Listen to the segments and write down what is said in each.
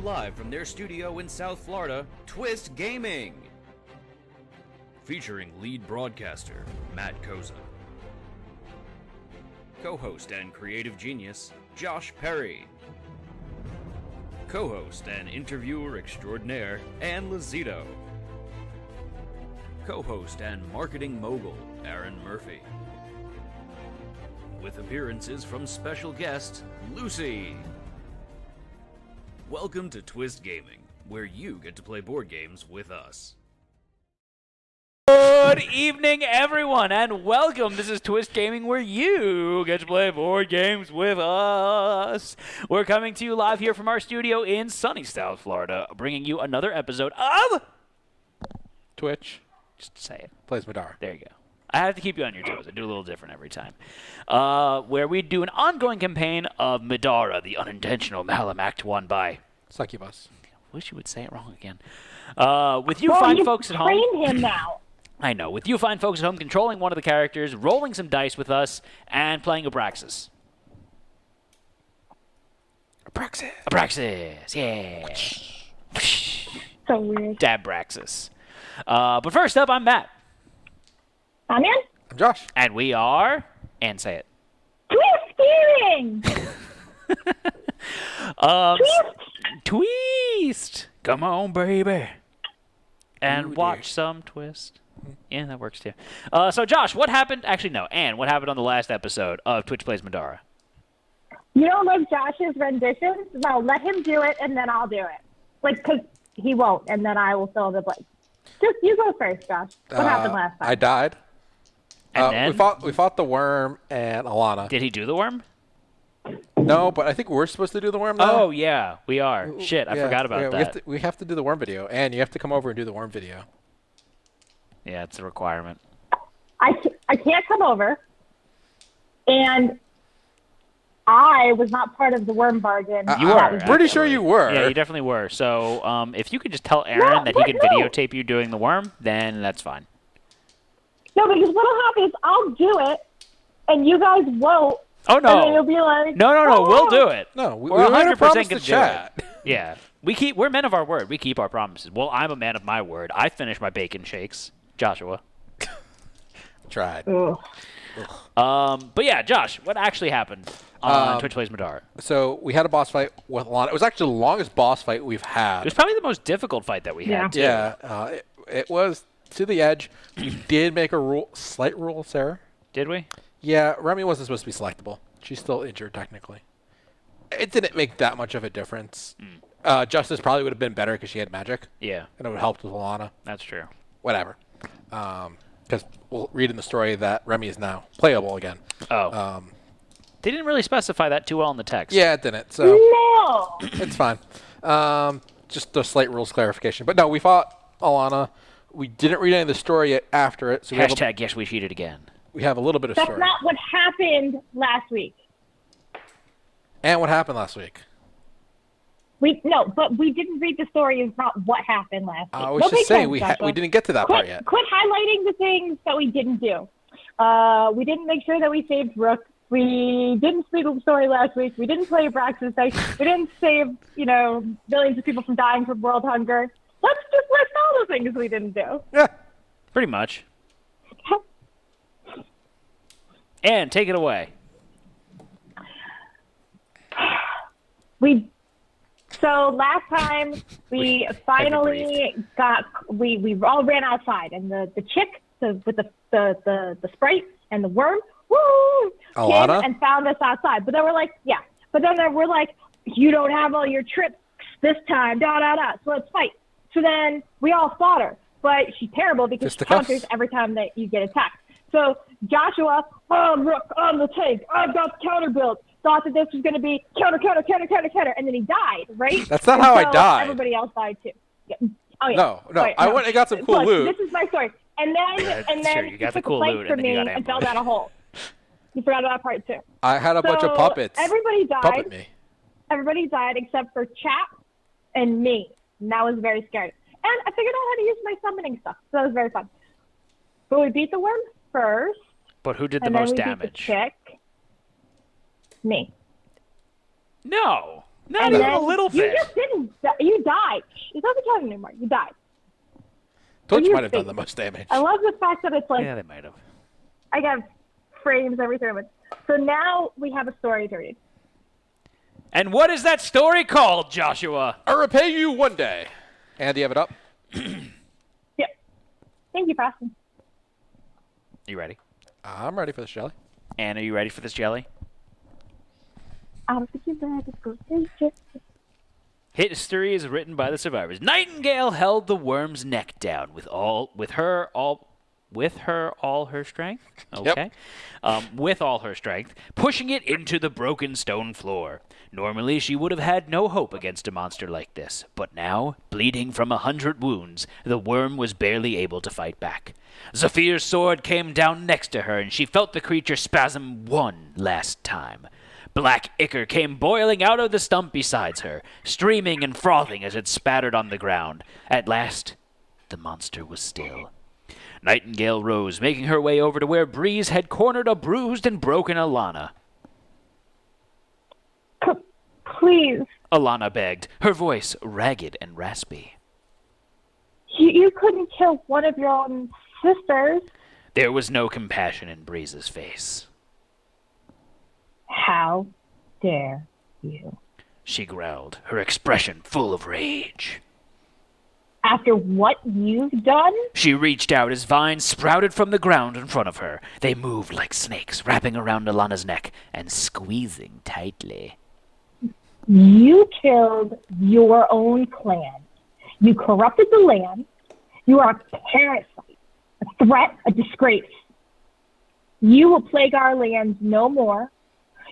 live from their studio in South Florida, Twist Gaming. Featuring lead broadcaster, Matt Koza. Co-host and creative genius, Josh Perry. Co-host and interviewer extraordinaire, Ann Lazito. Co-host and marketing mogul, Aaron Murphy. With appearances from special guest, Lucy. Welcome to Twist Gaming, where you get to play board games with us. Good evening, everyone, and welcome. This is Twist Gaming, where you get to play board games with us. We're coming to you live here from our studio in sunny South Florida, bringing you another episode of Twitch. Just say it. Plays Middara. There you go. I have to keep you on your toes. I do a little different every time. Where we do an ongoing campaign of Middara, the unintentional Malum Act 1 by... Succubus. Wish you would say it wrong again. With you fine folks at home... trained him now. I know. With you fine folks at home controlling one of the characters, rolling some dice with us, and playing Abraxas. Abraxas, yeah. So weird. Dabraxas. But first up, I'm Matt. I'm in. I'm Josh. And we are... And say it. Twist gaming! Twist! Come on, baby. And Ooh, watch dear. some Twist. Yeah, that works too. So, Josh, what happened? Actually, no. Ann, what happened on the last episode of Twitch Plays Middara? You don't like Josh's renditions? No, let him do it, and then I'll do it. Because he won't, and then I will fill the blank. Just, you go first, Josh. What happened last time? I died. And then? We fought the worm and Alana. Did he do the worm? No, but I think we're supposed to do the worm now. Oh, yeah, we are. Shit, I forgot about that. We have to do the worm video, and you have to come over and do the worm video. Yeah, it's a requirement. I can't come over, and I was not part of the worm bargain. You are. I'm pretty sure you were. Yeah, you definitely were. So if you could just tell Aaron that he can videotape you doing the worm, then that's fine. No, because what'll happen is I'll do it, and you guys won't. Oh, no. And then you'll be like, No, oh. we'll do it. No, we're We're 100% 100% gonna to do chat. it. Yeah. We're men of our word. We keep our promises. Well, I'm a man of my word. I finish my bacon shakes. Joshua. Tried. But yeah, Josh, what actually happened on Twitch Plays Middara? So we had a boss fight with Alana. It was actually the longest boss fight we've had. It was probably the most difficult fight that we had, too. Yeah, it was to the edge. We did make a slight rule error. Did we? Yeah, Remi wasn't supposed to be selectable. She's still injured, technically. It didn't make that much of a difference. Justice probably would have been better because she had magic. Yeah. And it would have helped with Alana. That's true. Whatever. Because we'll read in the story that Remi is now playable again. Oh. They didn't really specify that too well in the text. Yeah, it didn't. So No. it's fine. Just a slight rules clarification. But no, we fought Alana. We didn't read any of the story yet after it. So Hashtag yes, we cheated again. we have a little bit of That's story. not what happened last week. And what happened last week? But we didn't read the story about what happened last week. I was just saying we didn't get to that part yet. Quit highlighting the things that we didn't do. We didn't make sure that we saved Rook. We didn't speak of the story last week. We didn't play Abraxas Day. We didn't save, millions of people from dying from world hunger. Let's just list all the things we didn't do. Yeah. Pretty much. And take it away. So last time we finally we all ran outside, and the chick with the sprite and the worm, woo, came and found us outside. But then we're like, you don't have all your tricks this time, so let's fight. So then we all fought her, but she's terrible because she counters every time that you get attacked. So Joshua, Rook, on the tank, I've got the counter build. Thought that this was going to be counter, and then he died, right? That's not how I died. Everybody else died too. Yeah. Oh yeah. No. Wait, I went and got some cool loot. This is my story. And then you got he the took cool a plate loot, from and then you me got and fell down a hole. You forgot about that part too. I had a bunch of puppets. Everybody died. Puppet me. Everybody died except for Chap and me. And that was very scary. And I figured out how to use my summoning stuff, so that was very fun. But we beat the worm first. But who did the most damage? Beat the chick. Me. No, not even a little bit. You alive anymore. You died. Twitch you might have done think? the most damage. I love the fact that it's like, Yeah, they might have. I got frames every 3 minutes. So now we have a story to read. And what is that story called, Joshua? I'll repay you one day. Andy, you have it up? Yep. Thank you for asking. You ready? I'm ready for this, Shelly. Anne, are you ready for this, Jelly? I'm thinking that it's good. History is written by the survivors. Nightingale held the worm's neck down with all her strength. Okay. With all her strength, pushing it into the broken stone floor. Normally, she would have had no hope against a monster like this, but now, bleeding from 100 wounds, the worm was barely able to fight back. Zephyr's sword came down next to her, and she felt the creature spasm one last time. Black ichor came boiling out of the stump beside her, streaming and frothing as it spattered on the ground. At last, the monster was still. Nightingale rose, making her way over to where Breeze had cornered a bruised and broken Alana. Please. Alana begged, her voice ragged and raspy. You couldn't kill one of your own sisters. There was no compassion in Breeze's face. How dare you? She growled, her expression full of rage. After what you've done? She reached out as vines sprouted from the ground in front of her. They moved like snakes, wrapping around Alana's neck and squeezing tightly. You killed your own clan. You corrupted the land. You are a parasite, a threat, a disgrace. You will plague our lands no more.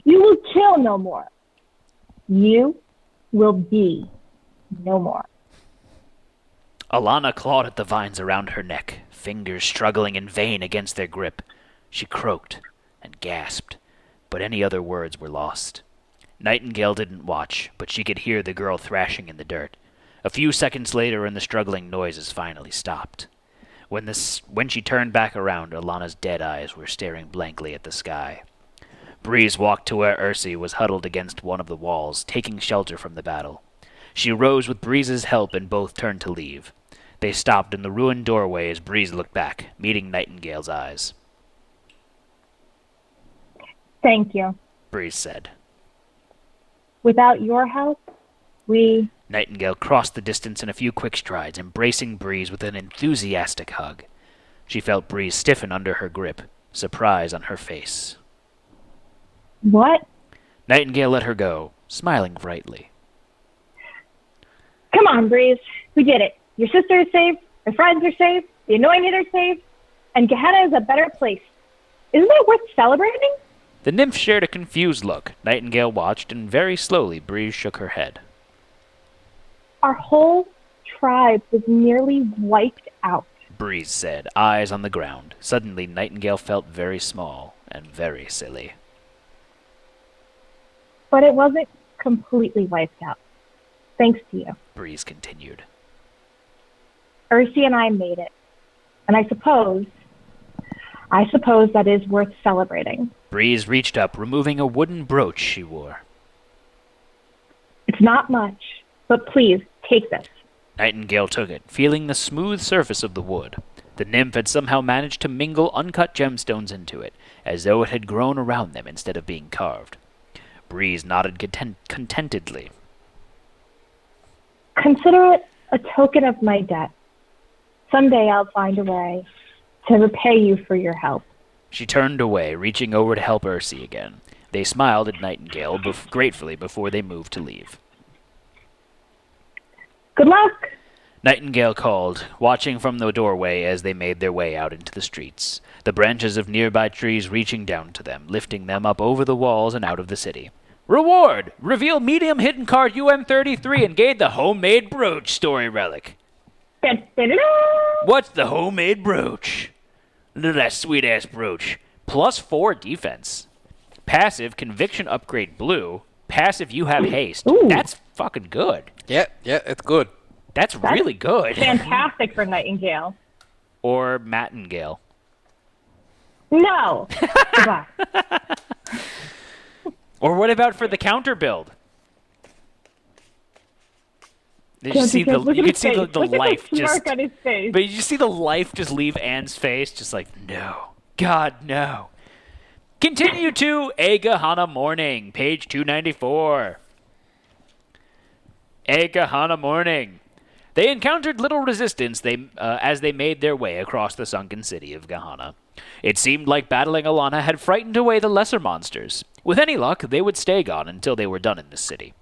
You will kill no more. You will be no more. Alana clawed at the vines around her neck, fingers struggling in vain against their grip. She croaked and gasped, but any other words were lost. Nightingale didn't watch, but she could hear the girl thrashing in the dirt. A few seconds later, and the struggling noises finally stopped. When she turned back around, Alana's dead eyes were staring blankly at the sky. Breeze walked to where Ursi was huddled against one of the walls, taking shelter from the battle. She rose with Breeze's help, and both turned to leave. They stopped in the ruined doorway as Breeze looked back, meeting Nightingale's eyes. Thank you. Breeze said. Without your help, we... Nightingale crossed the distance in a few quick strides, embracing Breeze with an enthusiastic hug. She felt Breeze stiffen under her grip, surprise on her face. What? Nightingale let her go, smiling brightly. Come on, Breeze. We did it. Your sister is safe, our friends are safe, the anointed are safe, and Gehenna is a better place. Isn't that worth celebrating? The nymph shared a confused look. Nightingale watched, and very slowly Breeze shook her head. Our whole tribe was nearly wiped out. Breeze said, eyes on the ground. Suddenly, Nightingale felt very small and very silly. But it wasn't completely wiped out. Thanks to you. Breeze continued. Ursi and I made it. And I suppose that is worth celebrating. Breeze reached up, removing a wooden brooch she wore. It's not much, but please, take this. Nightingale took it, feeling the smooth surface of the wood. The nymph had somehow managed to mingle uncut gemstones into it, as though it had grown around them instead of being carved. Breeze nodded contentedly. Consider it a token of my debt. Someday I'll find a way to repay you for your help. She turned away, reaching over to help Ursi again. They smiled at Nightingale gratefully before they moved to leave. Good luck! Nightingale called, watching from the doorway as they made their way out into the streets, the branches of nearby trees reaching down to them, lifting them up over the walls and out of the city. Reward! Reveal medium hidden card UM33 and gain the homemade brooch story relic. What's the homemade brooch? Look at that sweet-ass brooch. +4 defense. Passive, conviction upgrade blue. Passive, you have haste. Ooh. That's fucking good. Yeah, it's good. That's really good. Fantastic for Nightingale. Or Mattingale. No! Goodbye. Or what about for the counter build? You could see the life the just. smirk on his face. But you see the life just leave Anne's face, just like, no. God, no. Continue to Agahana Morning, page 294. Agahana Morning. They encountered little resistance as they made their way across the sunken city of Gahana. It seemed like battling Alana had frightened away the lesser monsters. With any luck, they would stay gone until they were done in this city.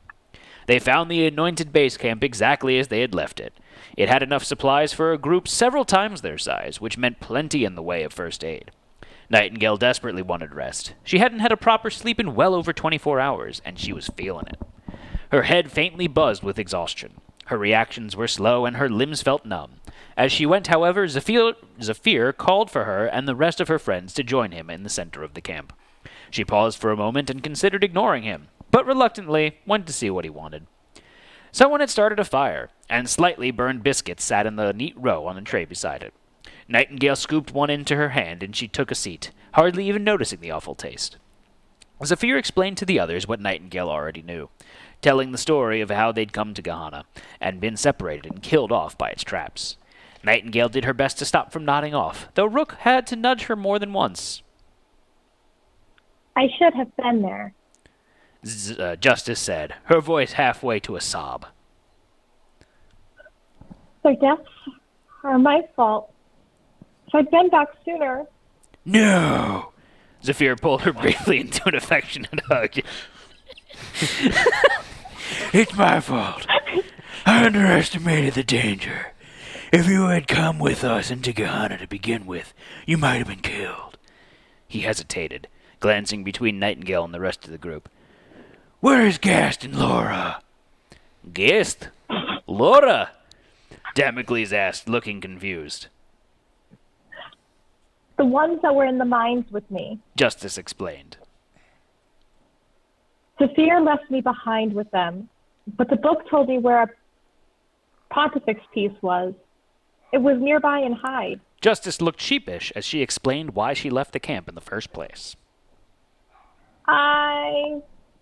They found the anointed base camp exactly as they had left it. It had enough supplies for a group several times their size, which meant plenty in the way of first aid. Nightingale desperately wanted rest. She hadn't had a proper sleep in well over 24 hours, and she was feeling it. Her head faintly buzzed with exhaustion. Her reactions were slow, and her limbs felt numb. As she went, however, Zephyr called for her and the rest of her friends to join him in the center of the camp. She paused for a moment and considered ignoring him, but reluctantly went to see what he wanted. Someone had started a fire, and slightly burned biscuits sat in the neat row on a tray beside it. Nightingale scooped one into her hand, and she took a seat, hardly even noticing the awful taste. Zephyr explained to the others what Nightingale already knew, telling the story of how they'd come to Gahana and been separated and killed off by its traps. Nightingale did her best to stop from nodding off, though Rook had to nudge her more than once. I should have been there. Justice said, her voice halfway to a sob. Their deaths are my fault. If I'd been back sooner... No! Zephyr pulled her briefly into an affectionate hug. It's my fault. I underestimated the danger. If you had come with us into Gahana to begin with, you might have been killed. He hesitated, glancing between Nightingale and the rest of the group. Where is Gast and Laura? Gast? Laura? Damocles asked, looking confused. The ones that were in the mines with me. Justice explained. Zephyr left me behind with them, but the book told me where a pontifex piece was. It was nearby in Hyde. Justice looked sheepish as she explained why she left the camp in the first place. I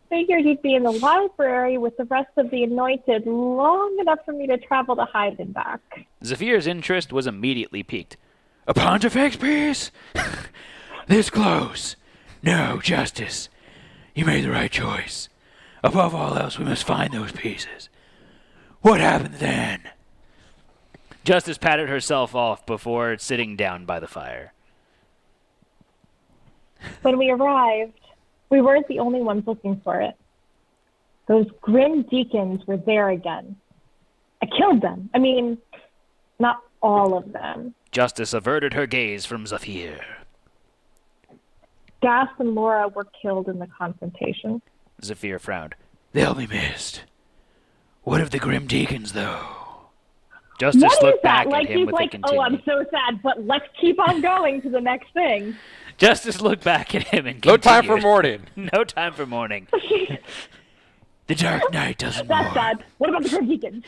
figured you'd be in the library with the rest of the anointed long enough for me to travel to Hyde and back. Zephyr's interest was immediately piqued. A pontifex piece? This close? No, Justice. You made the right choice. Above all else, we must find those pieces. What happened then? Justice patted herself off before sitting down by the fire. When we arrived, we weren't the only ones looking for it. Those grim deacons were there again. I killed them. I mean, not all of them. Justice averted her gaze from Zephyr. Gas and Laura were killed in the confrontation. Zephyr frowned. They'll be missed. What of the grim deacons, though? Justice What looked is that? back Like at him he's with like, a continue. oh, I'm so sad, but let's keep on going to the next thing. Justice looked back at him and No continued. time for mourning. No time for mourning. The Dark Knight doesn't That's mourn. sad. What about the grim deacons?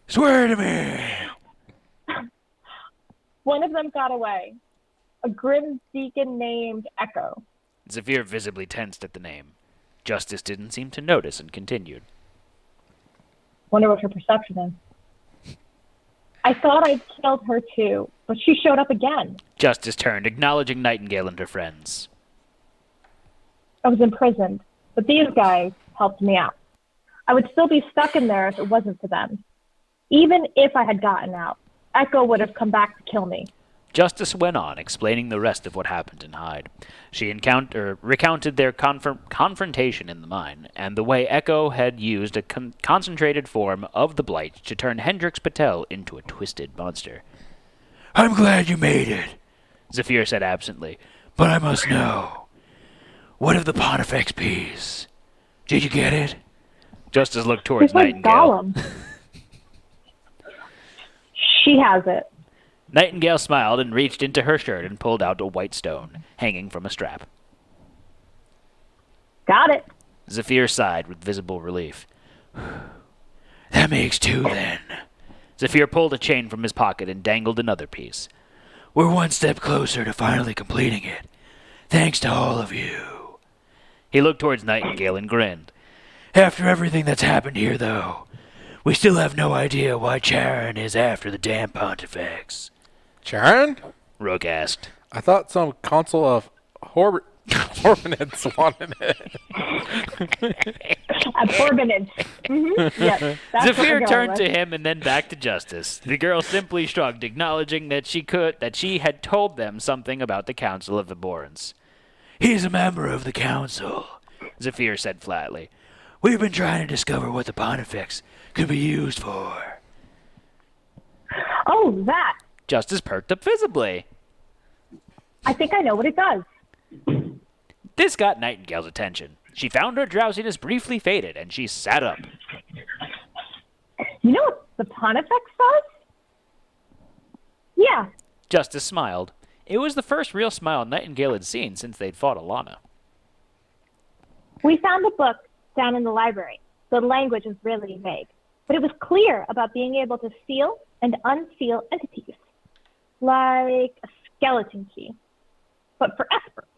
Swear to me. One of them got away. A grim deacon named Echo. Zephyr visibly tensed at the name. Justice didn't seem to notice and continued. Wonder what her perception is. I thought I'd killed her too, but she showed up again. Justice turned, acknowledging Nightingale and her friends. I was imprisoned, but these guys helped me out. I would still be stuck in there if it wasn't for them. Even if I had gotten out, Echo would have come back to kill me. Justice went on, explaining the rest of what happened in Hyde. She recounted their confrontation in the mine, and the way Echo had used a concentrated form of the Blight to turn Hendrix Patel into a twisted monster. I'm glad you made it, Zephyr said absently, but I must know. What of the Pontifex piece? Did you get it? Justice looked towards It's like Nightingale. Gollum. She has it. Nightingale smiled and reached into her shirt and pulled out a white stone, hanging from a strap. Got it. Zephyr sighed with visible relief. That makes two, then. Zephyr pulled a chain from his pocket and dangled another piece. We're one step closer to finally completing it. Thanks to all of you. He looked towards Nightingale and grinned. After everything that's happened here, though, We still have no idea why Charon is after the damn pontifex. Charon? Rook asked. I thought some council of Horbinids wanted it. Horbinids. Mm-hmm. Yep, that's Zephyr what turned with. to him and then back to Justice. The girl simply shrugged, acknowledging that she had told them something about the Council of Abhorrence. He's a member of the Council, Zephyr said flatly. We've been trying to discover what the pontifex could be used for. Oh, that. Justice perked up visibly. I think I know what it does. This got Nightingale's attention. She found her drowsiness briefly faded, and she sat up. You know what the pontifex does? Yeah. Justice smiled. It was the first real smile Nightingale had seen since they'd fought Alana. We found a book down in the library. The language was really vague, but it was clear about being able to seal and unseal entities, like a skeleton key, but for experts.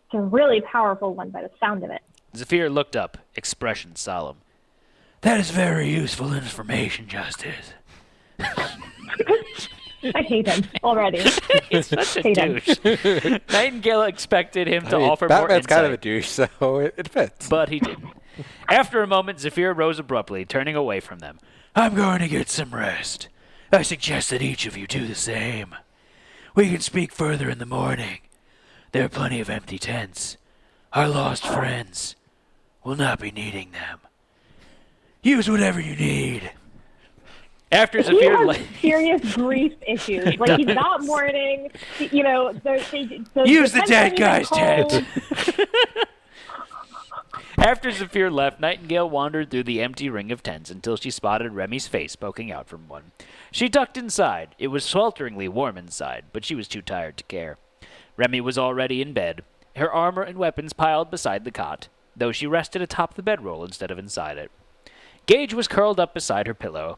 It's a really powerful one by the sound of it. Zephyr looked up, expression solemn. That is very useful information, Justice. I hate him already. He's such a Hate him. douche. Nightingale expected him to offer more Batman's insight, kind of a douche, so it fits. but he didn't. After a moment, Zephyr rose abruptly, turning away from them. I'm going to get some rest. I suggest that each of you do the same. We can speak further in the morning. There are plenty of empty tents. Our lost friends will not be needing them. Use whatever you need. After He Zephyr has serious grief issues. Like, he's not mourning. You know, Use the dead guy's tent. tent. After Zephyr left, Nightingale wandered through the empty ring of tents until she spotted Remi's face poking out from one. She ducked inside. It was swelteringly warm inside, but she was too tired to care. Remi was already in bed, her armor and weapons piled beside the cot, though she rested atop the bedroll instead of inside it. Gage was curled up beside her pillow.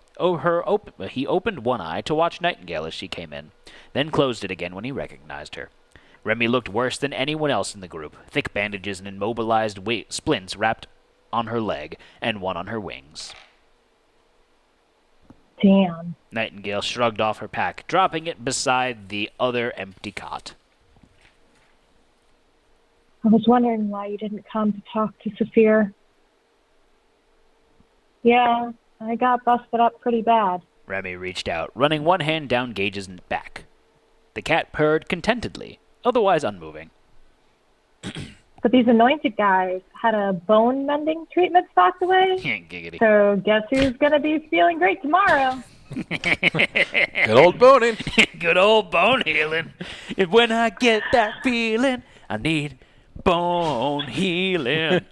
He opened one eye to watch Nightingale as she came in, then closed it again when he recognized her. Remi looked worse than anyone else in the group, thick bandages and immobilized splints wrapped on her leg and one on her wings. Damn. Nightingale shrugged off her pack, dropping it beside the other empty cot. I was wondering why you didn't come to talk to Zephyr. Yeah, I got busted up pretty bad. Remi reached out, running one hand down Gage's back. The cat purred contentedly, otherwise unmoving. But these anointed guys had a bone mending treatment stocked away. Giggity. So guess who's going to be feeling great tomorrow? Good old boning. Good old bone healing. And when I get that feeling, I need bone healing.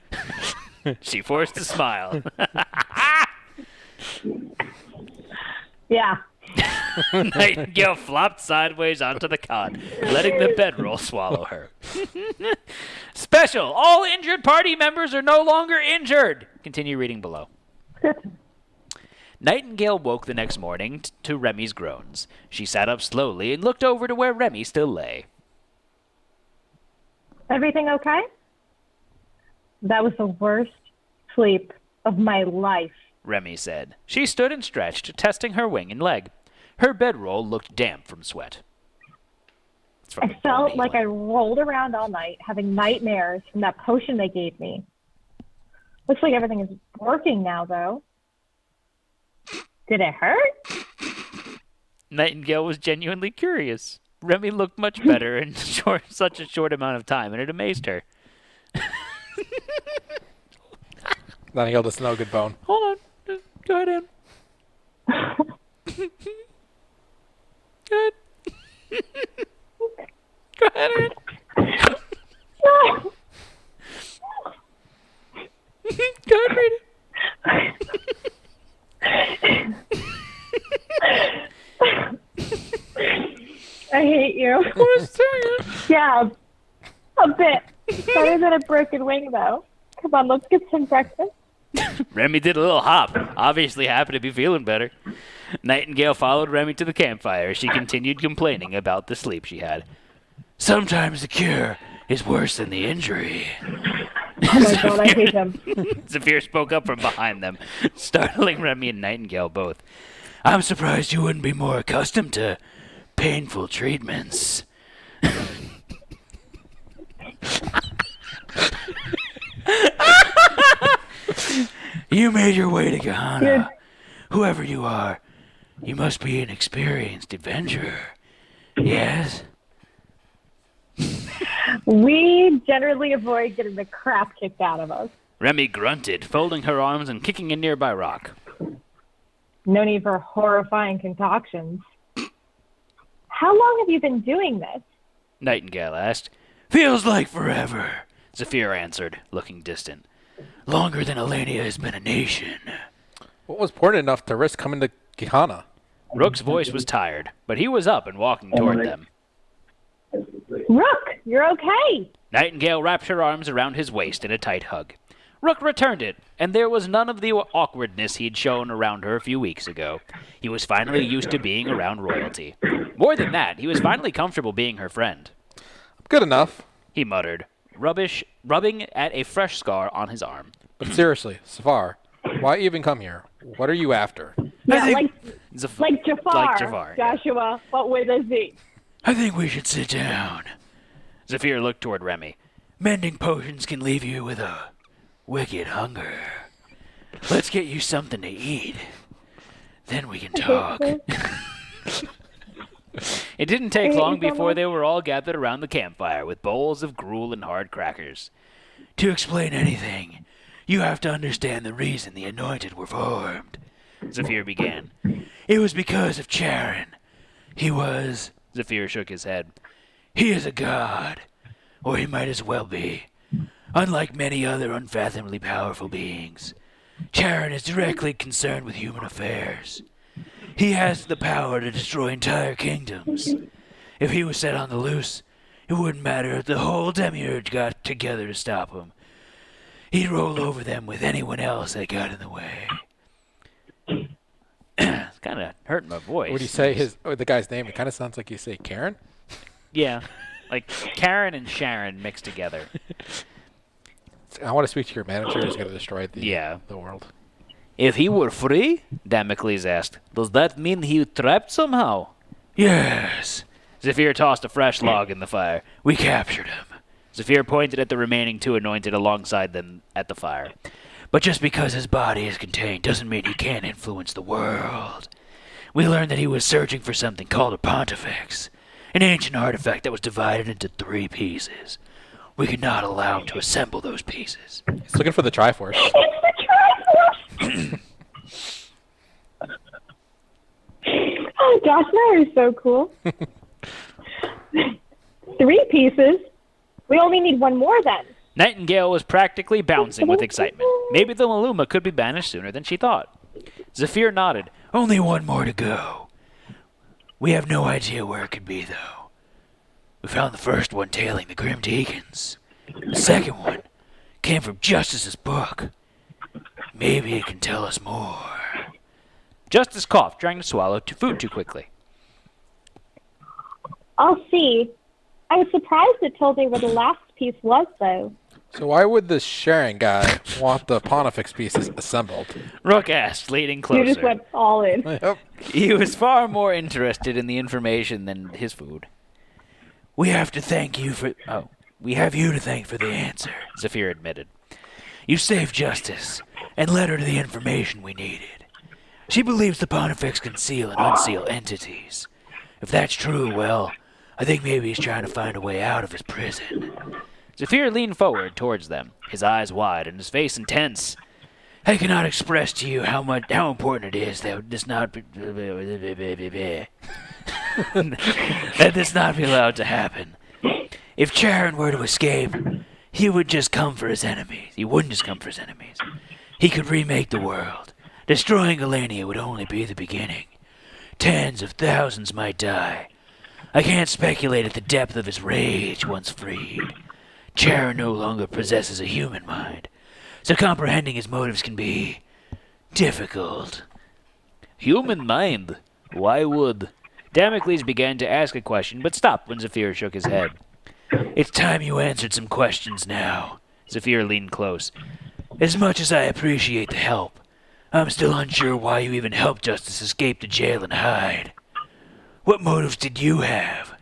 She forced a smile. Yeah. Nightingale flopped sideways onto the cot, letting the bedroll swallow her. Special! All injured party members are no longer injured! Continue reading below. Nightingale woke the next morning to Remi's groans. She sat up slowly and looked over to where Remi still lay. Everything okay? That was the worst sleep of my life. Remi said. She stood and stretched, testing her wing and leg. Her bedroll looked damp from sweat. I felt like I rolled around all night, having nightmares from that potion they gave me. Looks like everything is working now, though. Did it hurt? Nightingale was genuinely curious. Remi looked much better in such a short amount of time, and it amazed her. Nightingale doesn't know a good bone. Hold on. Just go ahead in. Good. Go ahead in. No! Go ahead, read it. I hate you. Yeah, a bit. Better than a broken wing, though. Come on, let's get some breakfast. Remi did a little hop, obviously happy to be feeling better. Nightingale followed Remi to the campfire as she continued complaining about the sleep she had. Sometimes the cure is worse than the injury. Oh my god, I hate him. Zephyr spoke up from behind them, startling Remi and Nightingale both. I'm surprised you wouldn't be more accustomed to painful treatments. You made your way to Gehenna. Whoever you are, you must be an experienced adventurer. Yes? We generally avoid getting the crap kicked out of us. Remi grunted, folding her arms and kicking a nearby rock. No need for horrifying concoctions. How long have you been doing this? Nightingale asked. Feels like forever, Zephyr answered, looking distant. Longer than Alania has been a nation. What was important enough to risk coming to Gehenna? Rook's voice was tired, but he was up and walking toward them. Rook, you're okay. Nightingale wrapped her arms around his waist in a tight hug. Rook returned it, and there was none of the awkwardness he'd shown around her a few weeks ago. He was finally used to being around royalty. More than that, he was finally comfortable being her friend. Good enough. He muttered, rubbing at a fresh scar on his arm. But seriously, Safar, why even come here? What are you after? Yeah, like Jafar, Like Jafar, Joshua, but with a Z. I think we should sit down. Zephyr looked toward Remi. Mending potions can leave you with a wicked hunger. Let's get you something to eat. Then we can talk. It didn't take long before they were all gathered around the campfire with bowls of gruel and hard crackers. To explain anything, you have to understand the reason the Anointed were formed, Zephyr began. It was because of Charon. Zephyr shook his head. He is a god, or he might as well be. Unlike many other unfathomably powerful beings, Charon is directly concerned with human affairs. He has the power to destroy entire kingdoms. If he was set on the loose, it wouldn't matter if the whole demiurge got together to stop him. He'd roll over them with anyone else that got in the way. It's kind of hurting my voice. Would you say the guy's name? It kind of sounds like you say Karen. Yeah, like Karen and Sharon mixed together. I want to speak to your manager who's going to destroy the world. If he were free, Damocles asked, does that mean he trapped somehow? Yes. Zephyr tossed a fresh log in the fire. We captured him. Zephyr pointed at the remaining two Anointed alongside them at the fire. But just because his body is contained doesn't mean he can't influence the world. We learned that he was searching for something called a pontifex, an ancient artifact that was divided into 3 pieces. We could not allow him to assemble those pieces. He's looking for the Triforce. It's the Triforce! Oh, Josh and I are so cool. 3 pieces? We only need 1 more then. Nightingale was practically bouncing with excitement. Maybe the Maluma could be banished sooner than she thought. Zephyr nodded. Only 1 more to go. We have no idea where it could be, though. We found the first one tailing the Grim Deacons. The second one came from Justice's book. Maybe it can tell us more. Justice coughed, trying to swallow food too quickly. I'll see. I was surprised it told me where the last piece was, though. So why would this Sharon guy want the Pontifex pieces assembled? Rook asked, leaning closer. You just went all in. Yep. He was far more interested in the information than his food. We have you to thank for the answer, Zephyr admitted. You saved Justice and led her to the information we needed. She believes the Pontifex can seal and unseal entities. If that's true, well, I think maybe he's trying to find a way out of his prison. Zephyr leaned forward towards them, his eyes wide and his face intense. I cannot express to you how important it is that this not be that this not be allowed to happen. If Charon were to escape, he would just come for his enemies. He wouldn't just come for his enemies. He could remake the world. Destroying Alania would only be the beginning. Tens of thousands might die. I can't speculate at the depth of his rage once freed. Charon no longer possesses a human mind, so comprehending his motives can be difficult. Human mind? Why would? Damocles began to ask a question, but stopped when Zephyr shook his head. It's time you answered some questions now, Zephyr leaned close. As much as I appreciate the help, I'm still unsure why you even helped Justice escape to jail and hide. What motives did you have?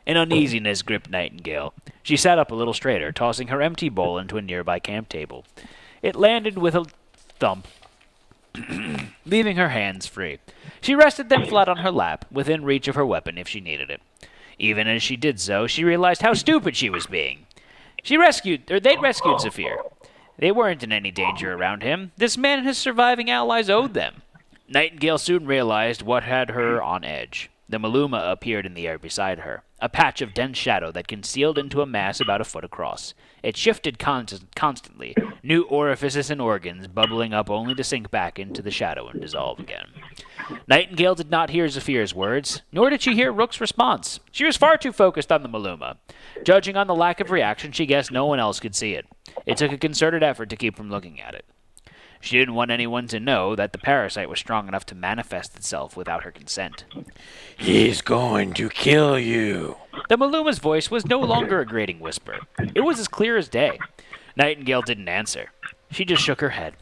An uneasiness gripped Nightingale. She sat up a little straighter, tossing her empty bowl into a nearby camp table. It landed with a thump, leaving her hands free. She rested them flat on her lap, within reach of her weapon if she needed it. Even as she did so, she realized how stupid she was being. They'd rescued Zephyr. They weren't in any danger around him. This man and his surviving allies owed them. Nightingale soon realized what had her on edge. The Maluma appeared in the air beside her, a patch of dense shadow that concealed into a mass about a foot across. It shifted constantly, new orifices and organs bubbling up only to sink back into the shadow and dissolve again. Nightingale did not hear Zephyr's words, nor did she hear Rook's response. She was far too focused on the Maluma. Judging on the lack of reaction, she guessed no one else could see it. It took a concerted effort to keep from looking at it. She didn't want anyone to know that the parasite was strong enough to manifest itself without her consent. He's going to kill you. The Maluma's voice was no longer a grating whisper. It was as clear as day. Nightingale didn't answer. She just shook her head.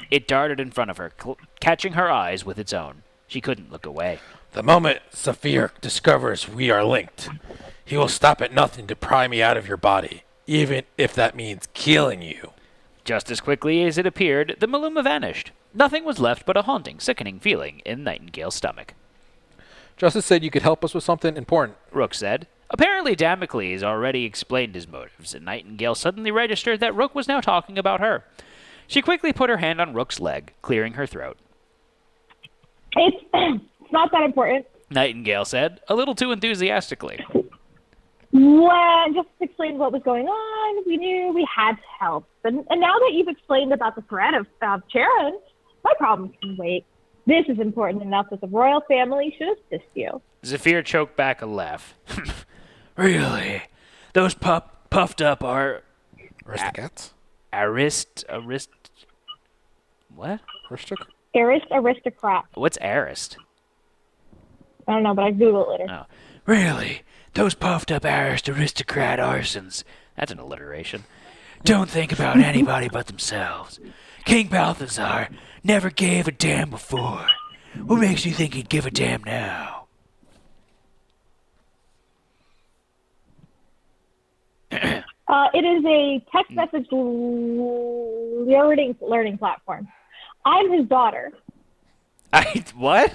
It darted in front of her, catching her eyes with its own. She couldn't look away. The moment Zephyr discovers we are linked, he will stop at nothing to pry me out of your body, even if that means killing you. Just as quickly as it appeared, the Maluma vanished. Nothing was left but a haunting, sickening feeling in Nightingale's stomach. Justice said you could help us with something important. Rook said. Apparently Damocles already explained his motives, and Nightingale suddenly registered that Rook was now talking about her. She quickly put her hand on Rook's leg, clearing her throat. It's not that important. Nightingale said, a little too enthusiastically. When just to explain what was going on, we knew we had to help. And now that you've explained about the threat of Charon, my problems can wait. This is important enough that the royal family should assist you. Zephyr choked back a laugh. Really? Those puffed up are... Aristocrats? What? Aristocrat. What's arist? I don't know, but I Google it later. Oh. Really? Those puffed-up aristocrat arsons. That's an alliteration. Don't think about anybody but themselves. King Balthazar never gave a damn before. What makes you think he'd give a damn now? It is a text message learning platform. I'm his daughter. What?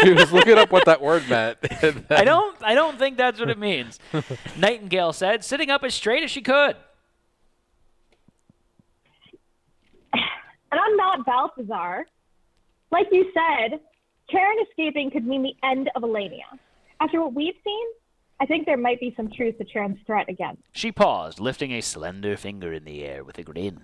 She was looking up what that word meant. I don't think that's what it means. Nightingale said, sitting up as straight as she could. And I'm not Balthazar. Like you said, Charon escaping could mean the end of Elenia. After what we've seen, I think there might be some truth to Charon's threat again. She paused, lifting a slender finger in the air with a grin.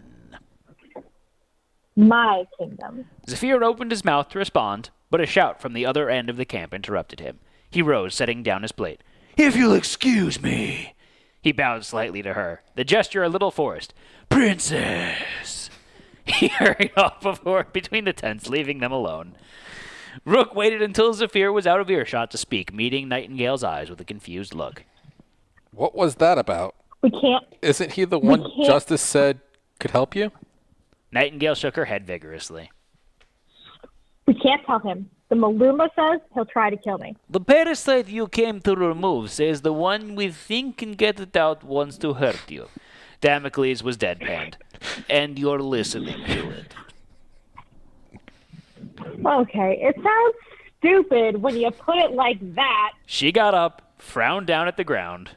My kingdom. Zephyr opened his mouth to respond, but a shout from the other end of the camp interrupted him. He rose, setting down his plate. If you'll excuse me. He bowed slightly to her, the gesture a little forced. Princess. He hurried off between the tents, leaving them alone. Rook waited until Zephyr was out of earshot to speak, meeting Nightingale's eyes with a confused look. What was that about? We can't. Isn't he the one Justice said could help you? Nightingale shook her head vigorously. We can't tell him. The Maluma says he'll try to kill me. The parasite you came to remove says the one we think can get it out wants to hurt you. Damocles was deadpanned. And you're listening to it. Okay, it sounds stupid when you put it like that. She got up, frowned down at the ground.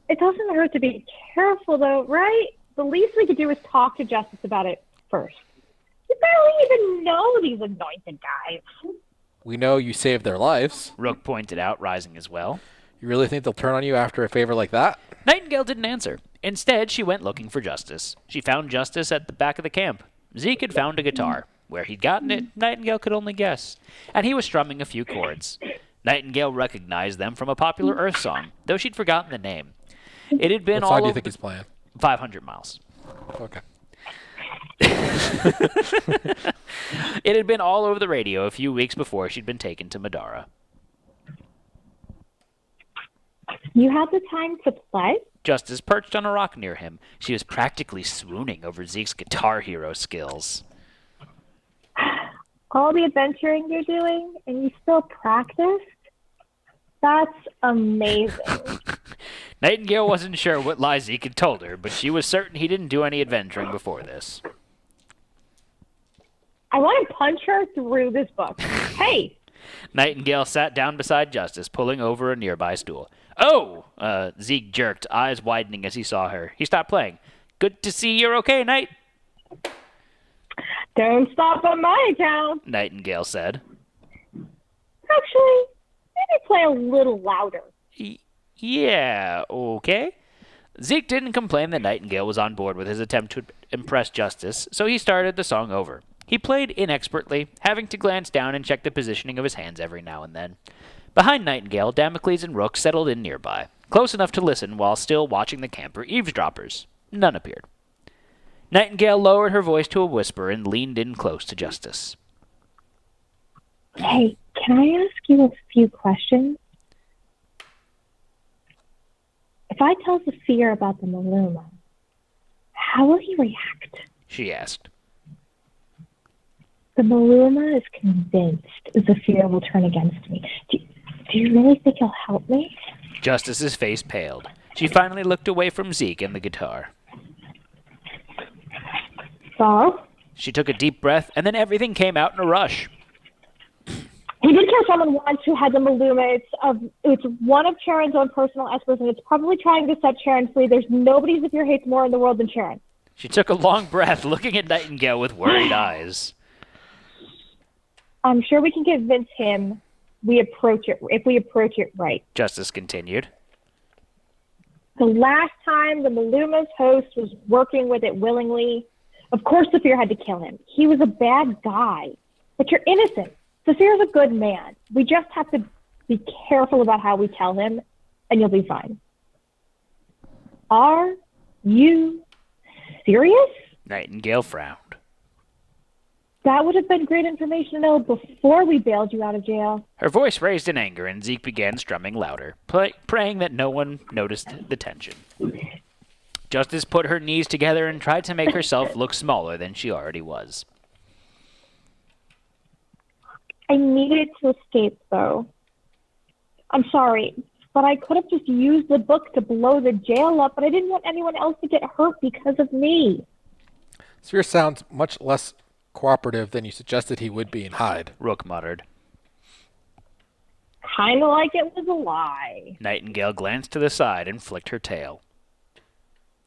It doesn't hurt to be careful, though, right? The least we could do is talk to Justice about it first. You barely even know these anointed guys. We know you saved their lives. Rook pointed out, rising as well. You really think they'll turn on you after a favor like that? Nightingale didn't answer. Instead, she went looking for Justice. She found Justice at the back of the camp. Zeke had found a guitar. Where he'd gotten it, Nightingale could only guess. And he was strumming a few chords. Nightingale recognized them from a popular Earth song, though she'd forgotten the name. It had been what song do you think he's playing? 500 Miles. Okay. It had been all over the radio a few weeks before she'd been taken to Middara. You have the time to play? Justice perched on a rock near him. She was practically swooning over Zeke's Guitar Hero skills. All the adventuring you're doing, and you still practice? That's amazing. Nightingale wasn't sure what lie Zeke had told her, but she was certain he didn't do any adventuring before this. I want to punch her through this book. Hey! Nightingale sat down beside Justice, pulling over a nearby stool. Oh! Zeke jerked, eyes widening as he saw her. He stopped playing. Good to see you're okay, Night. Don't stop on my account. Nightingale said. Actually, maybe play a little louder. Yeah, okay. Zeke didn't complain that Nightingale was on board with his attempt to impress Justice, so he started the song over. He played inexpertly, having to glance down and check the positioning of his hands every now and then. Behind Nightingale, Damocles and Rook settled in nearby, close enough to listen while still watching the camp for eavesdroppers. None appeared. Nightingale lowered her voice to a whisper and leaned in close to Justice. Hey, can I ask you a few questions? If I tell Zephyr about the Maluma, how will he react? She asked. The Maluma is convinced Zephyr will turn against me. Do you really think he'll help me? Justice's face paled. She finally looked away from Zeke and the guitar. So? She took a deep breath, and then everything came out in a rush. We did kill someone once who had the Maluma. It's one of Charon's own personal espers, and it's probably trying to set Charon free. There's nobody Zephyr hates more in the world than Charon. She took a long breath, looking at Nightingale with worried eyes. I'm sure we can convince him if we approach it right. Justice continued. The last time the Maluma's host was working with it willingly, of course Zephyr had to kill him. He was a bad guy. But you're innocent. Zephyr's a good man. We just have to be careful about how we tell him, and you'll be fine. Are you serious? Nightingale frowned. That would have been great information to know before we bailed you out of jail. Her voice raised in anger, and Zeke began strumming louder, praying that no one noticed the tension. Justice put her knees together and tried to make herself look smaller than she already was. I needed to escape, though. I'm sorry, but I could have just used the book to blow the jail up, but I didn't want anyone else to get hurt because of me. Sphere sounds much less cooperative than you suggested he would be in Hyde. Rook muttered. Kind of like it was a lie. Nightingale glanced to the side and flicked her tail.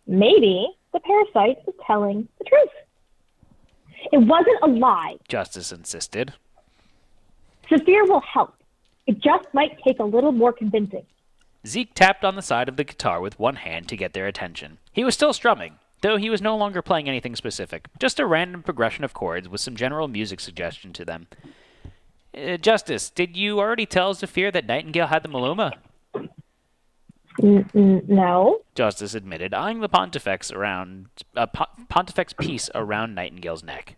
Maybe the parasite was telling the truth. It wasn't a lie. Justice insisted. Zephyr will help. It just might take a little more convincing. Zeke tapped on the side of the guitar with one hand to get their attention. He was still strumming, though he was no longer playing anything specific, just a random progression of chords with some general music suggestion to them. Justice, did you already tell Zephyr that Nightingale had the Maluma? No. Justice admitted, eyeing the pontifex piece around Nightingale's neck.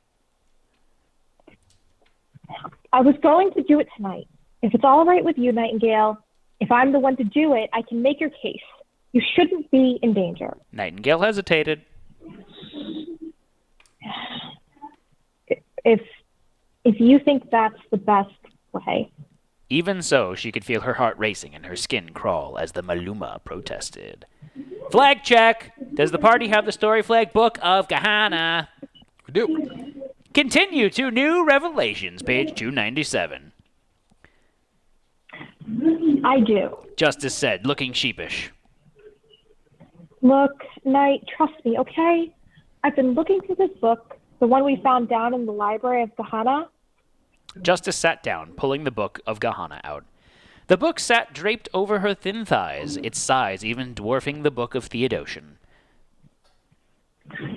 I was going to do it tonight. If it's all right with you, Nightingale, if I'm the one to do it, I can make your case. You shouldn't be in danger. Nightingale hesitated. If you think that's the best way. Even so, she could feel her heart racing and her skin crawl as the Maluma protested. Flag check! Does the party have the story flag book of Kahana? We do. Continue to New Revelations, page 297. I do. Justice said, looking sheepish. Look, Knight, trust me, okay? I've been looking through this book, the one we found down in the library of Kahana. Justice sat down, pulling the book of Kahana out. The book sat draped over her thin thighs, its size even dwarfing the book of Theodotion.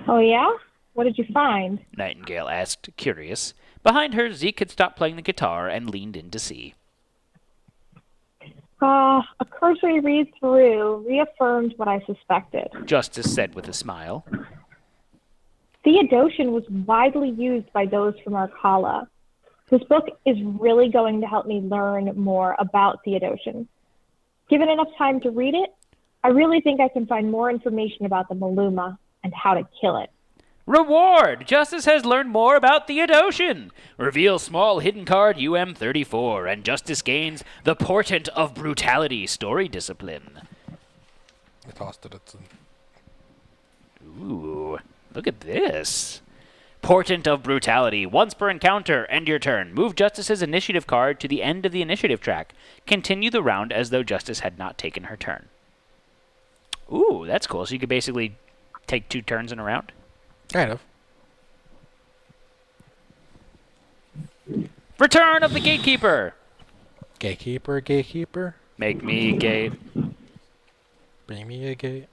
Oh, yeah? What did you find? Nightingale asked, curious. Behind her, Zeke had stopped playing the guitar and leaned in to see. A cursory read through reaffirmed what I suspected. Justice said with a smile. Theodotion was widely used by those from Arcala. This book is really going to help me learn more about Theodotion. given enough time to read it, I really think I can find more information about the Maluma and how to kill it. Reward! Justice has learned more about Theodosian. Reveal small hidden card UM34, and Justice gains the Portent of Brutality story discipline. I tossed it. Ooh, look at this. Portent of Brutality. Once per encounter, end your turn. Move Justice's initiative card to the end of the initiative track. Continue the round as though Justice had not taken her turn. Ooh, that's cool. So you could basically take 2 turns in a round? Kind of. Return of the Gatekeeper. Gatekeeper. Make me gate. Bring me a gate.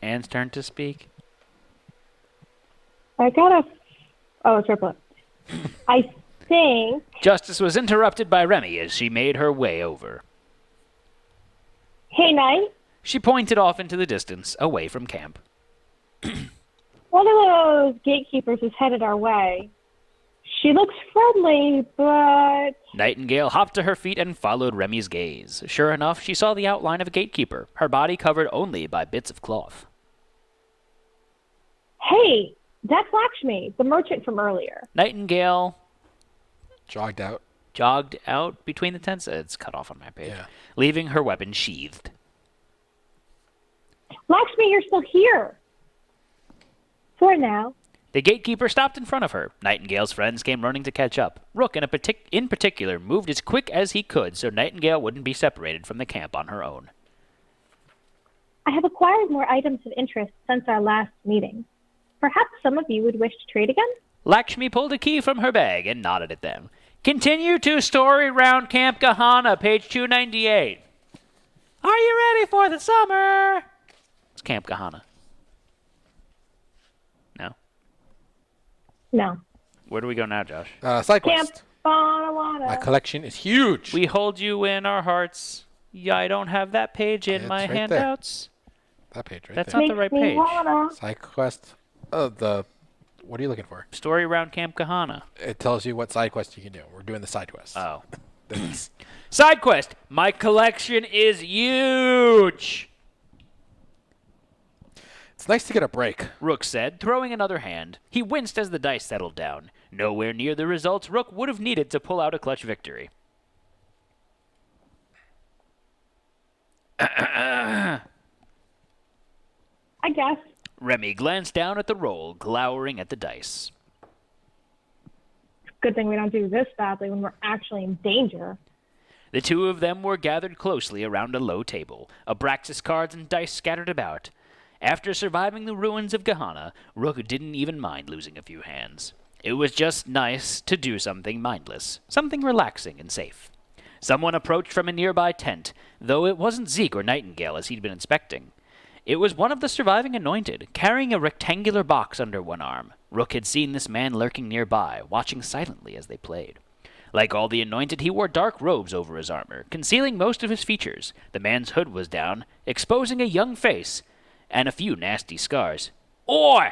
Anne's turn to speak. I got a triplet. I think. Justice was interrupted by Remi as she made her way over. Hey, Knight. She pointed off into the distance, away from camp. One of those gatekeepers is headed our way. She looks friendly, but... Nightingale hopped to her feet and followed Remi's gaze. Sure enough, she saw the outline of a gatekeeper, her body covered only by bits of cloth. Hey, that's Lakshmi, the merchant from earlier. Nightingale Jogged out between the tents. It's cut off on my page. Yeah. Leaving her weapon sheathed. Lakshmi, you're still here. For now. The gatekeeper stopped in front of her. Nightingale's friends came running to catch up. Rook, in particular, moved as quick as he could so Nightingale wouldn't be separated from the camp on her own. I have acquired more items of interest since our last meeting. Perhaps some of you would wish to trade again? Lakshmi pulled a key from her bag and nodded at them. Continue to story round Camp Gahana, page 298. Are you ready for the summer? It's Camp Gahana. No? No. Where do we go now, Josh? Side Camp quest. Bonawada. My collection is huge. We hold you in our hearts. Yeah, I don't have that page in It's my right there. handouts. That page right That's there. not the right Makes me page. wanna. Side quest. What are you looking for? Story around Camp Gahana. It tells you what side quest you can do. We're doing the side quest. Oh. This. Side quest. My collection is huge, It's nice to get a break. Rook said, throwing another hand. He winced as the dice settled down. Nowhere near the results Rook would have needed to pull out a clutch victory. I guess. Remi glanced down at the roll, glowering at the dice. Good thing we don't do this badly when we're actually in danger. The two of them were gathered closely around a low table, Abraxas cards and dice scattered about. After surviving the ruins of Gahana, Rook didn't even mind losing a few hands. It was just nice to do something mindless, something relaxing and safe. Someone approached from a nearby tent, though it wasn't Zeke or Nightingale as he'd been inspecting. It was one of the surviving anointed, carrying a rectangular box under one arm. Rook had seen this man lurking nearby, watching silently as they played. Like all the anointed, he wore dark robes over his armor, concealing most of his features. The man's hood was down, exposing a young face and a few nasty scars. Oi!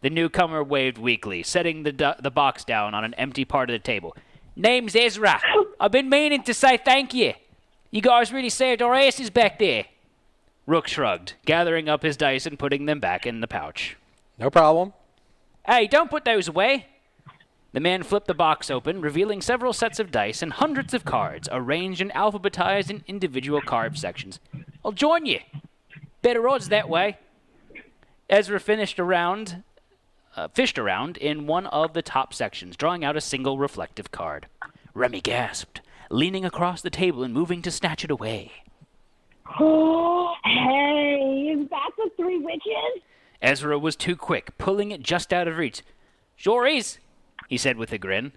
The newcomer waved weakly, setting the box down on an empty part of the table. Name's Ezra. I've been meaning to say thank you. You guys really saved our asses back there. Rook shrugged, gathering up his dice and putting them back in the pouch. No problem. Hey, don't put those away. The man flipped the box open, revealing several sets of dice and hundreds of cards, arranged and alphabetized in individual card sections. I'll join you. Better odds that way. Ezra fished around in one of the top sections, drawing out a single reflective card. Remi gasped, leaning across the table and moving to snatch it away. Hey, is that the three witches? Ezra was too quick, pulling it just out of reach. Sure is, he said with a grin.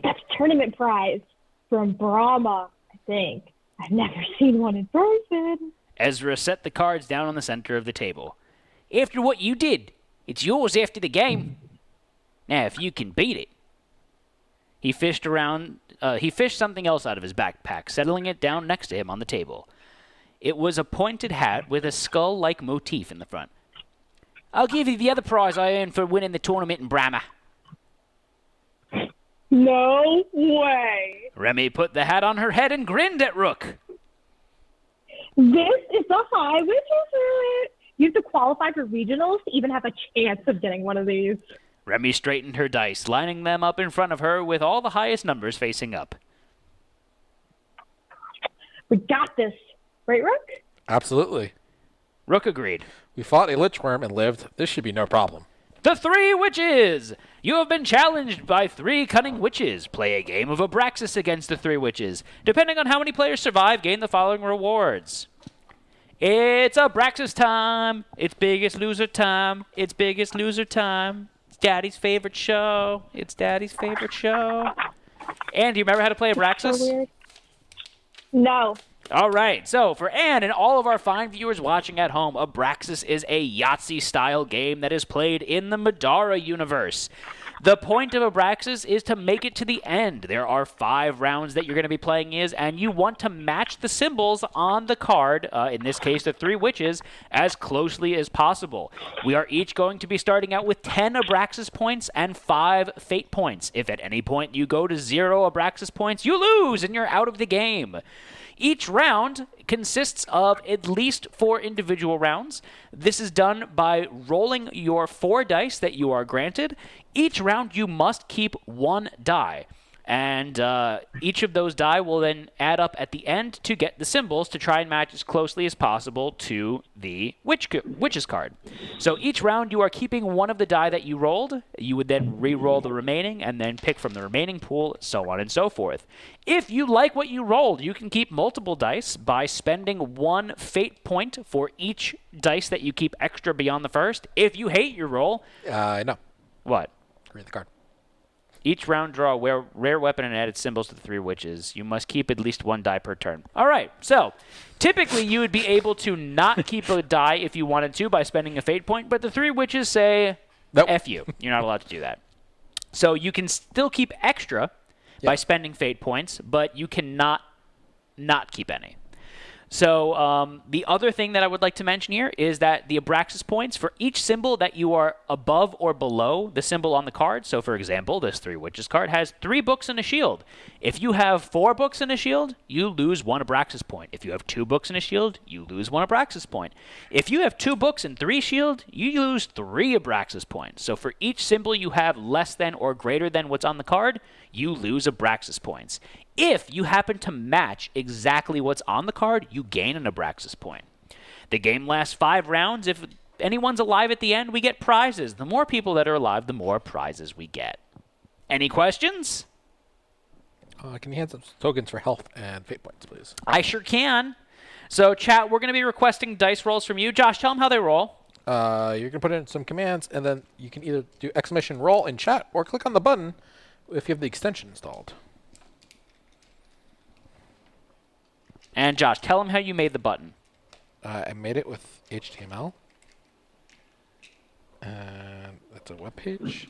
That's tournament prize from Brahma, I think. I've never seen one in person. Ezra set the cards down on the center of the table. After what you did, it's yours after the game. Now, if you can beat it. He fished something else out of his backpack, settling it down next to him on the table. It was a pointed hat with a skull-like motif in the front. I'll give you the other prize I earned for winning the tournament in Brahma. No way. Remi put the hat on her head and grinned at Rook. This is the high witches route. You have to qualify for regionals to even have a chance of getting one of these. Remi straightened her dice, lining them up in front of her with all the highest numbers facing up. We got this. Right, Rook? Absolutely. Rook agreed. We fought a lichworm and lived. This should be no problem. The Three Witches! You have been challenged by 3 cunning witches. Play a game of Abraxas against the 3 witches. Depending on how many players survive, gain the following rewards. It's Abraxas time. It's Biggest Loser time. It's Biggest Loser time. It's Daddy's favorite show. It's Daddy's favorite show. Anne, do you remember how to play Abraxas? So weird. No. All right, so for Anne and all of our fine viewers watching at home, Abraxas is a Yahtzee-style game that is played in the Middara universe. The point of Abraxas is to make it to the end. There are 5 rounds that you're going to be playing and you want to match the symbols on the card, in this case the 3 witches, as closely as possible. We are each going to be starting out with 10 Abraxas points and 5 fate points. If at any point you go to 0 Abraxas points, you lose and you're out of the game. Each round consists of at least 4 individual rounds. This is done by rolling your 4 dice that you are granted. Each round you must keep 1 die. And each of those die will then add up at the end to get the symbols to try and match as closely as possible to the witch's card. So each round you are keeping 1 of the die that you rolled. You would then re-roll the remaining and then pick from the remaining pool, so on and so forth. If you like what you rolled, you can keep multiple dice by spending 1 fate point for each dice that you keep extra beyond the first. If you hate your roll... No. What? Read the card. Each round, draw a rare weapon and add its symbols to the 3 witches. You must keep at least 1 die per turn. All right, so typically you would be able to not keep a die if you wanted to by spending a fate point, but the 3 witches say, nope. F you. You're not allowed to do that. So you can still keep extra by spending fate points, but you cannot not keep any. So the other thing that I would like to mention here is that the Abraxas points, for each symbol that you are above or below the symbol on the card, so for example, this 3 Witches card has 3 books and a shield. If you have 4 books and a shield, you lose 1 Abraxas point. If you have 2 books and a shield, you lose 1 Abraxas point. If you have 2 books and 3 shield, you lose 3 Abraxas points. So for each symbol you have less than or greater than what's on the card, you lose Abraxas points. If you happen to match exactly what's on the card, you gain an Abraxas point. The game lasts 5 rounds. If anyone's alive at the end, we get prizes. The more people that are alive, the more prizes we get. Any questions? Can you hand some tokens for health and fate points, please? I sure can. So, chat, we're going to be requesting dice rolls from you. Josh, tell them how they roll. You're going to put in some commands, and then you can either do exclamation roll in chat or click on the button if you have the extension installed. And Josh, tell them how you made the button. I made it with HTML. And that's a web page.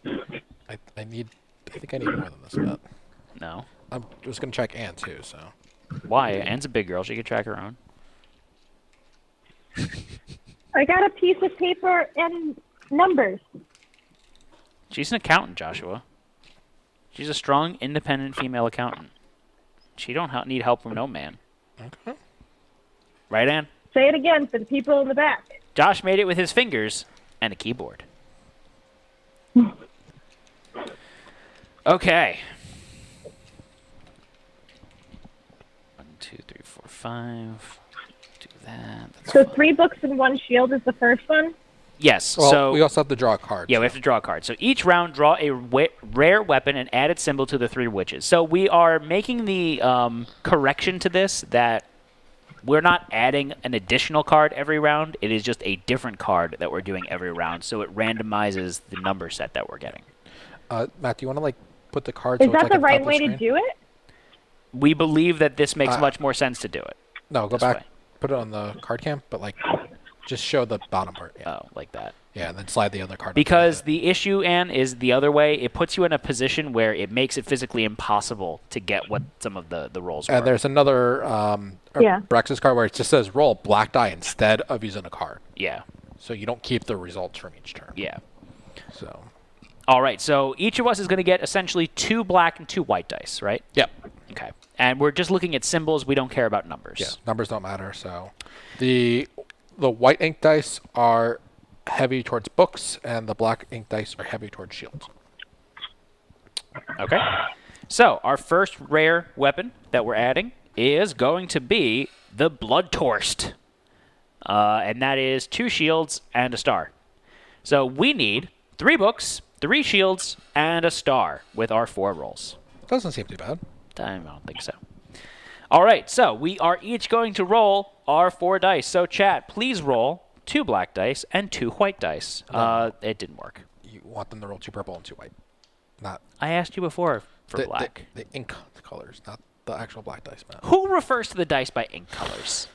I think I need more than this, but No. I'm just going to check Anne, too, so. Why? Anne's a big girl. She can track her own. I got a piece of paper and numbers. She's an accountant, Joshua. She's a strong, independent female accountant. She don't need help from no man. Okay. Right, Anne? Say it again for the people in the back. Josh made it with his fingers and a keyboard. Okay. 1, 2, 3, 4, 5. Do that. That's So fine. 3 books and 1 shield is the first one? Yes. Well, so we also have to draw a card. yeah, we have to draw a card. So each round, draw a rare weapon and add its symbol to the 3 witches. So we are making the correction to this that we're not adding an additional card every round. It is just a different card that we're doing every round. So it randomizes the number set that we're getting. Matt, do you want to put the cards? Is that the right way to do it? We believe that this makes much more sense to do it. No, go this back. way. Put it on the card cam, but just show the bottom part. Yeah. Oh, like that. Yeah, and then slide the other card. Because the issue, Anne, is the other way. It puts you in a position where it makes it physically impossible to get what some of the rolls were. And there's another Braxis card where it just says roll black die instead of using a card. Yeah. So you don't keep the results from each turn. Yeah. So. All right, so each of us is going to get essentially 2 black and 2 white dice, right? Yep. Okay. And we're just looking at symbols. We don't care about numbers. Yeah, numbers don't matter. So the white ink dice are heavy towards books, and the black ink dice are heavy towards shields. Okay. So our first rare weapon that we're adding is going to be the Bloodtorst. And that is 2 shields and a star. So we need 3 books, 3 shields, and a star with our 4 rolls. Doesn't seem too bad. I don't think so. All right, so we are each going to roll our 4 dice. So chat, please roll 2 black dice and 2 white dice. It didn't work. You want them to roll 2 purple and 2 white. Not I asked you before for black. The ink colors, not the actual black dice, man. Who refers to the dice by ink colors?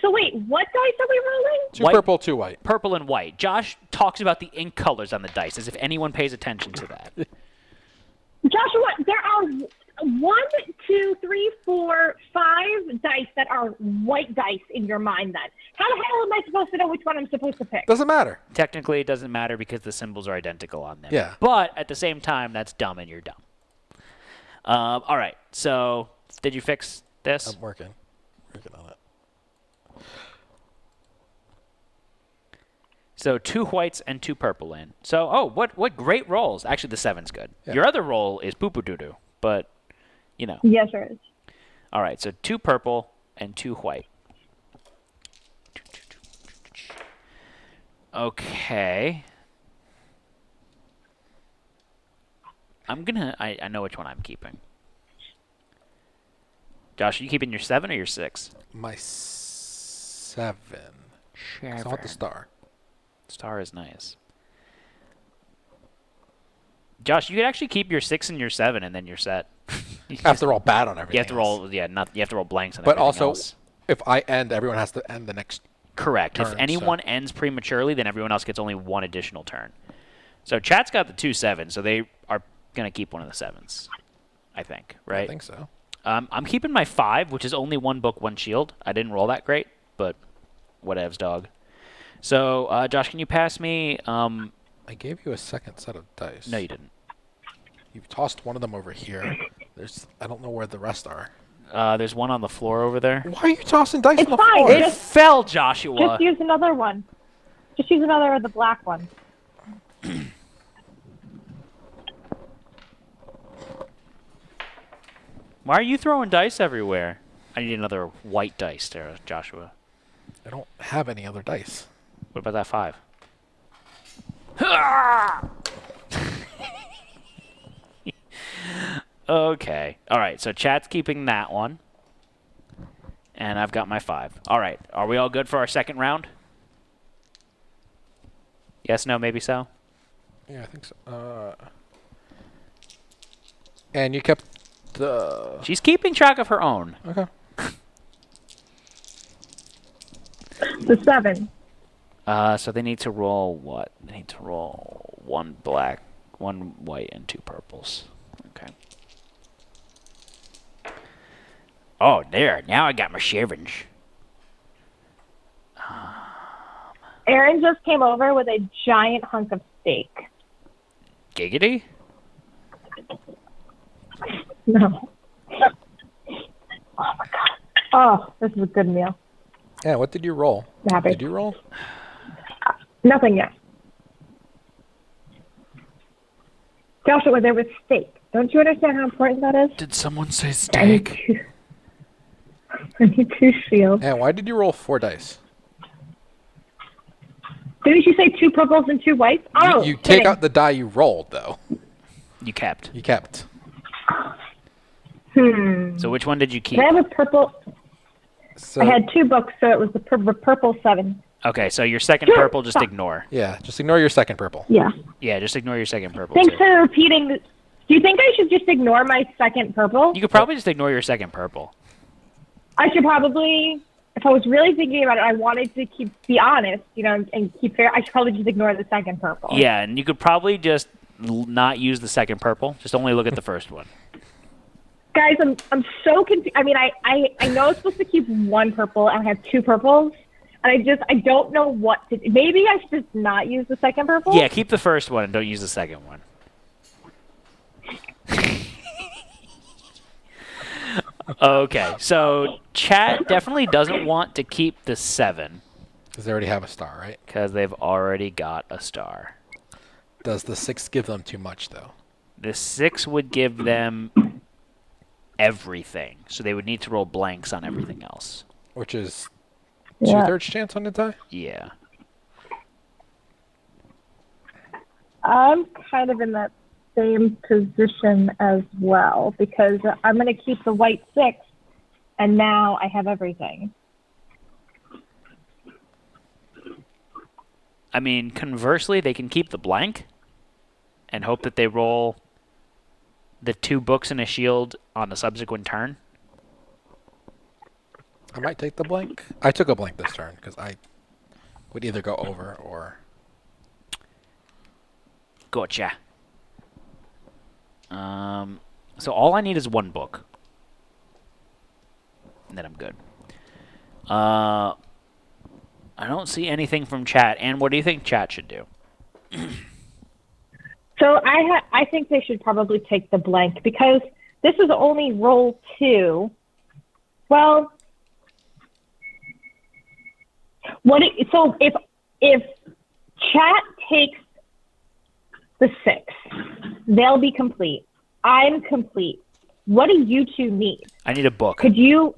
So wait, what dice are we rolling? 2 White- purple, 2 white. Purple and white. Josh talks about the ink colors on the dice as if anyone pays attention to that. Joshua, there are 1, 2, 3, 4, 5 dice that are white dice in your mind then. How the hell am I supposed to know which one I'm supposed to pick? Doesn't matter. Technically, it doesn't matter because the symbols are identical on them. Yeah. But at the same time, that's dumb and you're dumb. All right. So, did you fix this? I'm working on it. So 2 whites and 2 purple in. So, what great rolls. Actually, the 7's good. Yeah. Your other roll is poo-poo-doo-doo, but, you know. Yes, there is. All right, so 2 purple and 2 white. Okay. I know which one I'm keeping. Josh, are you keeping your 7 or your 6? My 7. So I want the star. Star is nice. Josh, you could actually keep your 6 and your 7, and then you're set. I have to roll bad on everything. You have to else. roll, you have to roll blanks on But everything also, else. if I end, everyone has to end the next. Correct. If turn, anyone ends prematurely, then everyone else gets only 1 additional turn. So chat's got the 2 7s, so they are going to keep one of the 7s, I think, right? I think so. I'm keeping my 5, which is only 1 book, 1 shield. I didn't roll that great, but whatevs, dog. So, Josh, can you pass me? I gave you a second set of dice. No, you didn't. You've tossed one of them over here. I don't know where the rest are. There's one on the floor over there. Why are you tossing dice It's on the fine. floor? It Just- fell, Joshua. Just use another one. Just use another of the black one. Why are you throwing dice everywhere? I need another white dice there, Joshua. I don't have any other dice. What about that 5? Okay. All right, so chat's keeping that one. And I've got my 5. All right. Are we all good for our second round? Yes, no, maybe so? Yeah, I think so. And you kept the. She's keeping track of her own. Okay. The 7. So they need to roll what? They need to roll 1 black, 1 white, and 2 purples. Okay. Oh, there. Now I got my shavings. Aaron just came over with a giant hunk of steak. Giggity? No. Oh my god. Oh, this is a good meal. Yeah, what did you roll? I'm happy. Did you roll? Nothing yet. Joshua, there was steak. Don't you understand how important that is? Did someone say I need steak? 2. I need 2 shields. And why did you roll 4 dice? Didn't you say 2 purples and 2 whites? Oh, You take kidding. out the die you rolled, though. You kept. You kept. So which one did you keep? Can I have a purple? So, I had 2 books, so it was the purple 7. Okay, so your second purple, just ignore. yeah, just ignore your second purple. Yeah. Yeah, just ignore your second purple. Thanks too. for repeating. Do you think I should just ignore my second purple? You could probably just ignore your second purple. I should probably, if I was really thinking about it, I wanted to be honest, and keep fair. I should probably just ignore the second purple. Yeah, and you could probably just not use the second purple. Just only look at the first one. Guys, I'm so confused. I mean, I know I'm supposed to keep 1 purple and I have 2 purples, and I don't know what to do. Maybe I should just not use the second purple? Yeah, keep the first one and don't use the second one. Okay, so chat definitely doesn't want to keep the 7 Because they already have a star, right? because they've already got a star. Does the 6 give them too much, though? The 6 would give them everything, so they would need to roll blanks on everything else. Which is Yeah. 2/3 chance on the die? Yeah. I'm kind of in that same position as well because I'm going to keep the white 6, and now I have everything. I mean, conversely, they can keep the blank and hope that they roll the 2 books and a shield on the subsequent turn. I might take the blank. I took a blank this turn because I would either go over or... Gotcha. So all I need is 1 book. And then I'm good. I don't see anything from chat. And what do you think chat should do? So I think they should probably take the blank because this is only roll 2. Well, so if chat takes the 6, they'll be complete. I'm complete. What do you two need? I need a book. Could you,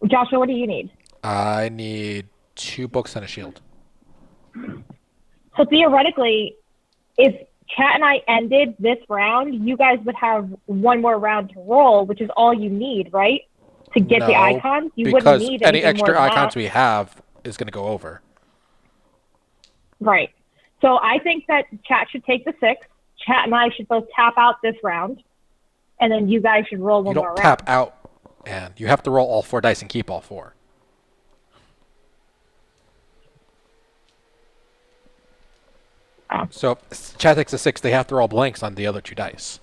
Joshua? What do you need? I need 2 books and a shield. So theoretically, if chat and I ended this round, you guys would have 1 more round to roll, which is all you need, right? To get the icons, you wouldn't because need any anything more extra than icons that. we have is going to go over. Right. So I think that chat should take the 6. Chat and I should both tap out this round, and then you guys should roll You one more don't round. tap out, and you have to roll all 4 dice and keep all 4. Oh. So if chat takes a 6, they have to roll blanks on the other 2 dice.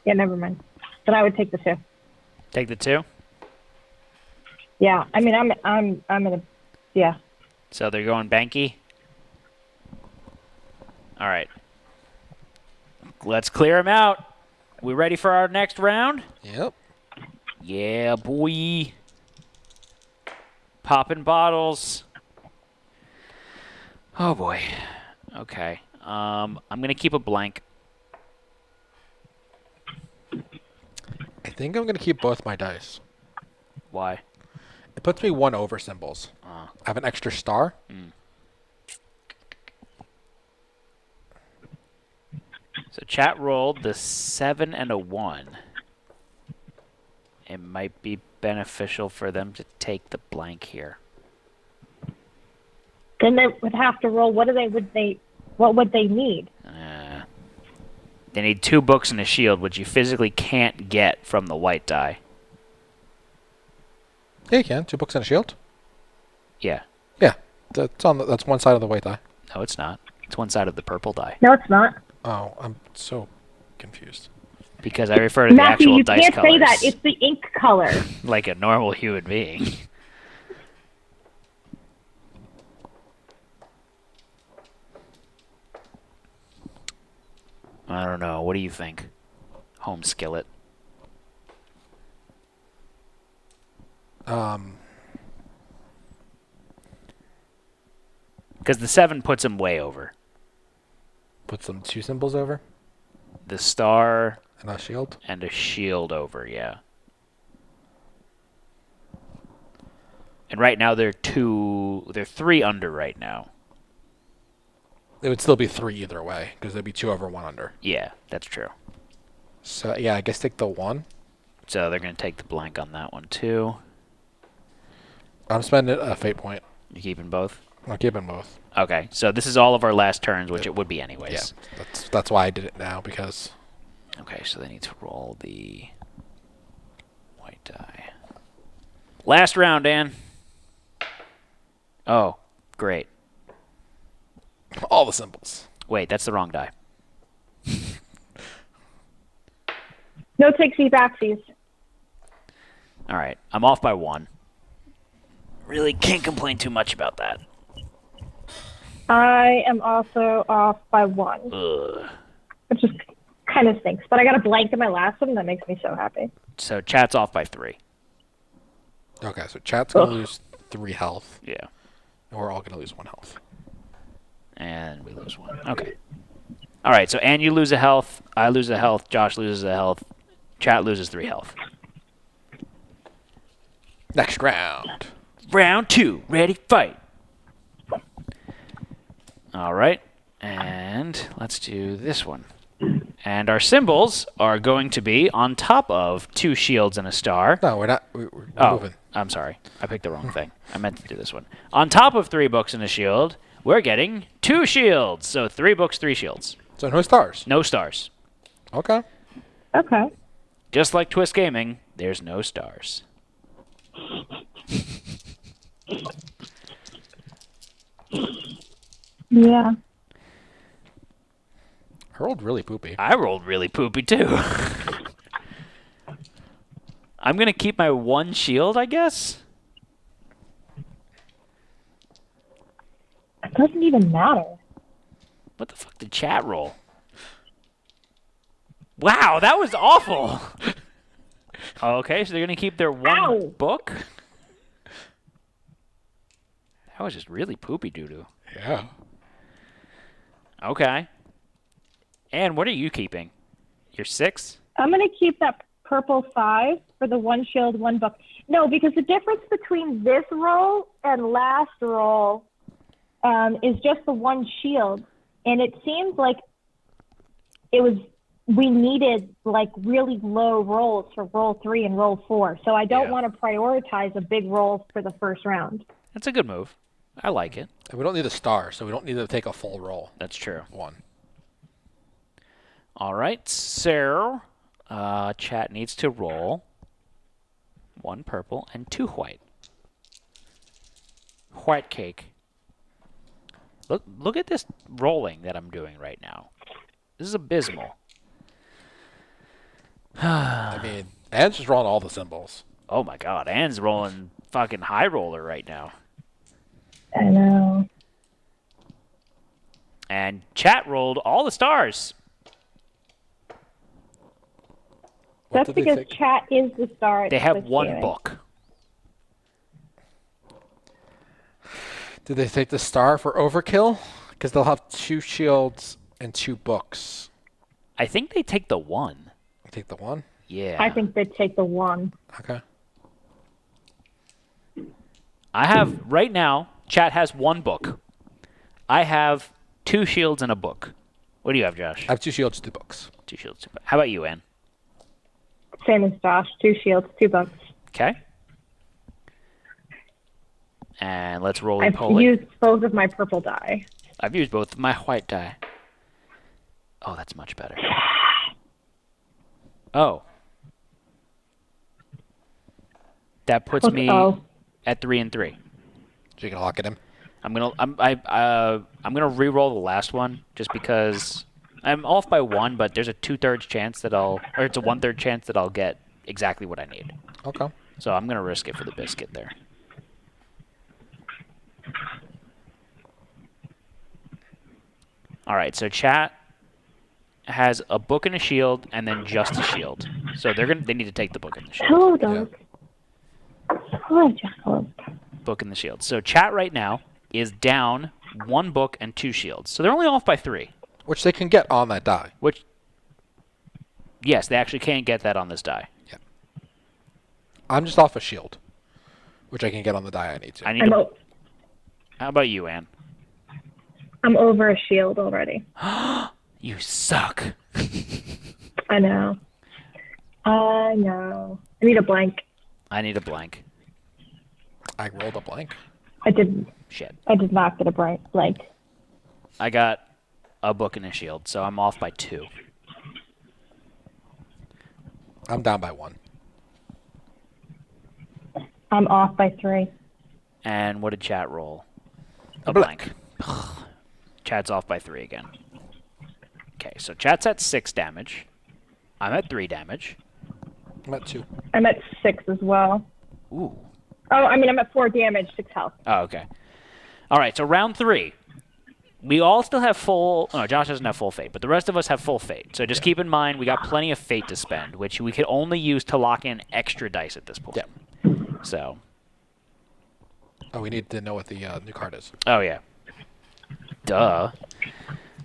Yeah, never mind. Then I would take the 2. Take the 2? Yeah, I mean, I'm gonna, yeah. So they're going Banky? All right. Let's clear them out. We ready for our next round? Yep. Yeah, boy. Popping bottles. Oh, boy. Okay. I'm going to keep a blank. I think I'm going to keep both my dice. Why? It puts me 1 over symbols. I have an extra star. So chat rolled the 7 and a 1. It might be beneficial for them to take the blank here. Then they would have to roll. What would they need? They need 2 books and a shield, which you physically can't get from the white die. Yeah, you can. 2 books and a shield. Yeah. Yeah, that's one side of the white die. No, it's not. It's one side of the purple die. No, it's not. Oh, I'm so confused. Because I refer to the Matthew, actual you dice can't colors say that. It's the ink color. like a normal human being. I don't know. What do you think? Home skillet. Because the 7 puts him way over. Put some 2 symbols over The star and a shield. and a shield over, yeah. And right now they're 3 under right now. It would still be 3 either way because there'd be 2 over, 1 under. Yeah, that's true. So yeah, I guess take the 1. So they're going to take the blank on that one too. I'm spending a fate point. You keeping both? I'll keep them both. Okay, so this is all of our last turns, which it would be anyways. Yeah, that's why I did it now because. Okay, so they need to roll the white die. Last round, Dan. Oh, great. All the symbols. Wait, that's the wrong die. No takesies backsies. All right, I'm off by 1. Really can't complain too much about that. I am also off by 1. Ugh. Which is kind of stinks. But I got a blank in my last one. That makes me so happy. So chat's off by 3. Okay, so chat's going to lose 3 health. Yeah. And we're all going to lose 1 health. And we lose 1. Okay. All right, so Ann, you lose a health. I lose a health. Josh loses a health. Chat loses 3 health. Next round. Round 2. Ready, fight. All right. And let's do this one. And our symbols are going to be on top of 2 shields and a star. No, we're not. We're moving. I'm sorry. I picked the wrong thing. I meant to do this one. On top of 3 books and a shield, we're getting 2 shields. So 3 books, 3 shields. So no stars. No stars. Okay. Okay. Just like Twist Gaming, there's no stars. Yeah. I rolled really poopy. I rolled really poopy, too. I'm going to keep my 1 shield, I guess? It doesn't even matter. What the fuck did chat roll? Wow, that was awful. Okay, so they're going to keep their 1 Ow. book? That was just really poopy doo-doo. Yeah. Okay. And what are you keeping? Your 6? I'm going to keep that purple 5 for the 1 shield, 1 book. No, because the difference between this roll and last roll is just the 1 shield. And it seems like we needed like really low rolls for roll 3 and roll 4. So I don't want to prioritize a big roll for the first round. That's a good move. I like it. And we don't need a star, so we don't need to take a full roll. That's true. 1. All right, so chat needs to roll 1 purple and 2 white. White cake. Look at this rolling that I'm doing right now. This is abysmal. I mean, Ann's just rolling all the symbols. Oh my god, Ann's rolling fucking high roller right now. I know. And chat rolled all the stars. What That's did they because take? chat is the star. They have 1 book. Did they take the star for overkill? Because they'll have 2 shields and 2 books. I think they take the 1. Take the 1? Yeah. I think they take the 1. Okay. I have, right now, chat has 1 book. I have 2 shields and a book. What do you have, Josh? I have 2 shields, 2 books. 2 shields. How about you, Ann? Same as Josh. 2 shields, 2 books. Okay. And let's roll I've pull it. used both of my purple die. I've used both of my white die. Oh, that's much better. Oh. That puts me at 3 and 3. So you can lock it in. I'm gonna re-roll the last one just because I'm off by 1, but there's a 2/3 chance that or it's a 1/3 chance that I'll get exactly what I need. Okay. So I'm gonna risk it for the biscuit there. All right, so chat has a book and a shield, and then just a shield. So they need to take the book and the shield. Hello, dog. Hello, Jackal. Book and the shield. So chat right now is down 1 book and 2 shields. So they're only off by 3. Which they can get on that die. Which, yes, they actually can get that on this die. Yeah. I'm just off a shield, which I can get on the die I need to. How about you, Ann? I'm over a shield already. You suck. I know. I need a blank. I need a blank. I rolled a blank. I did not get a blank. I got a book and a shield, so I'm off by 2. I'm down by 1. I'm off by 3. And what did chat roll? A blank. Chat's off by 3 again. Okay, so chat's at 6 damage. I'm at 3 damage. I'm at 2. I'm at 6 as well. Ooh. Oh, I mean, I'm at 4 damage, 6 health. Oh, okay. All right, so round 3. we all still have full. No, Josh doesn't have full fate, but the rest of us have full fate. So just keep in mind we got plenty of fate to spend, which we could only use to lock in extra dice at this point. Yeah. So. Oh, we need to know what the new card is. Oh yeah. Duh.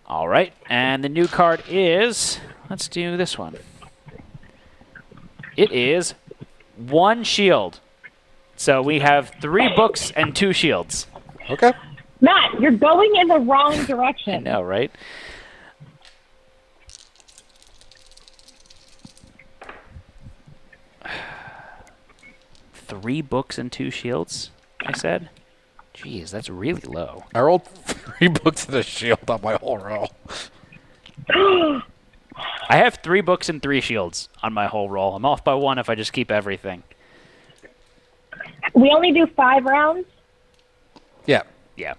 All right, and the new card is. Let's do this one. It is 1 shield. So we have 3 books and 2 shields. Okay. Matt, you're going in the wrong I direction. know, right? Three books and 2 shields, I said? Jeez, that's really low. I rolled 3 books and a shield on my whole roll. I have 3 books and 3 shields on my whole roll. I'm off by 1 if I just keep everything. We only do 5 rounds? Yeah. Yeah.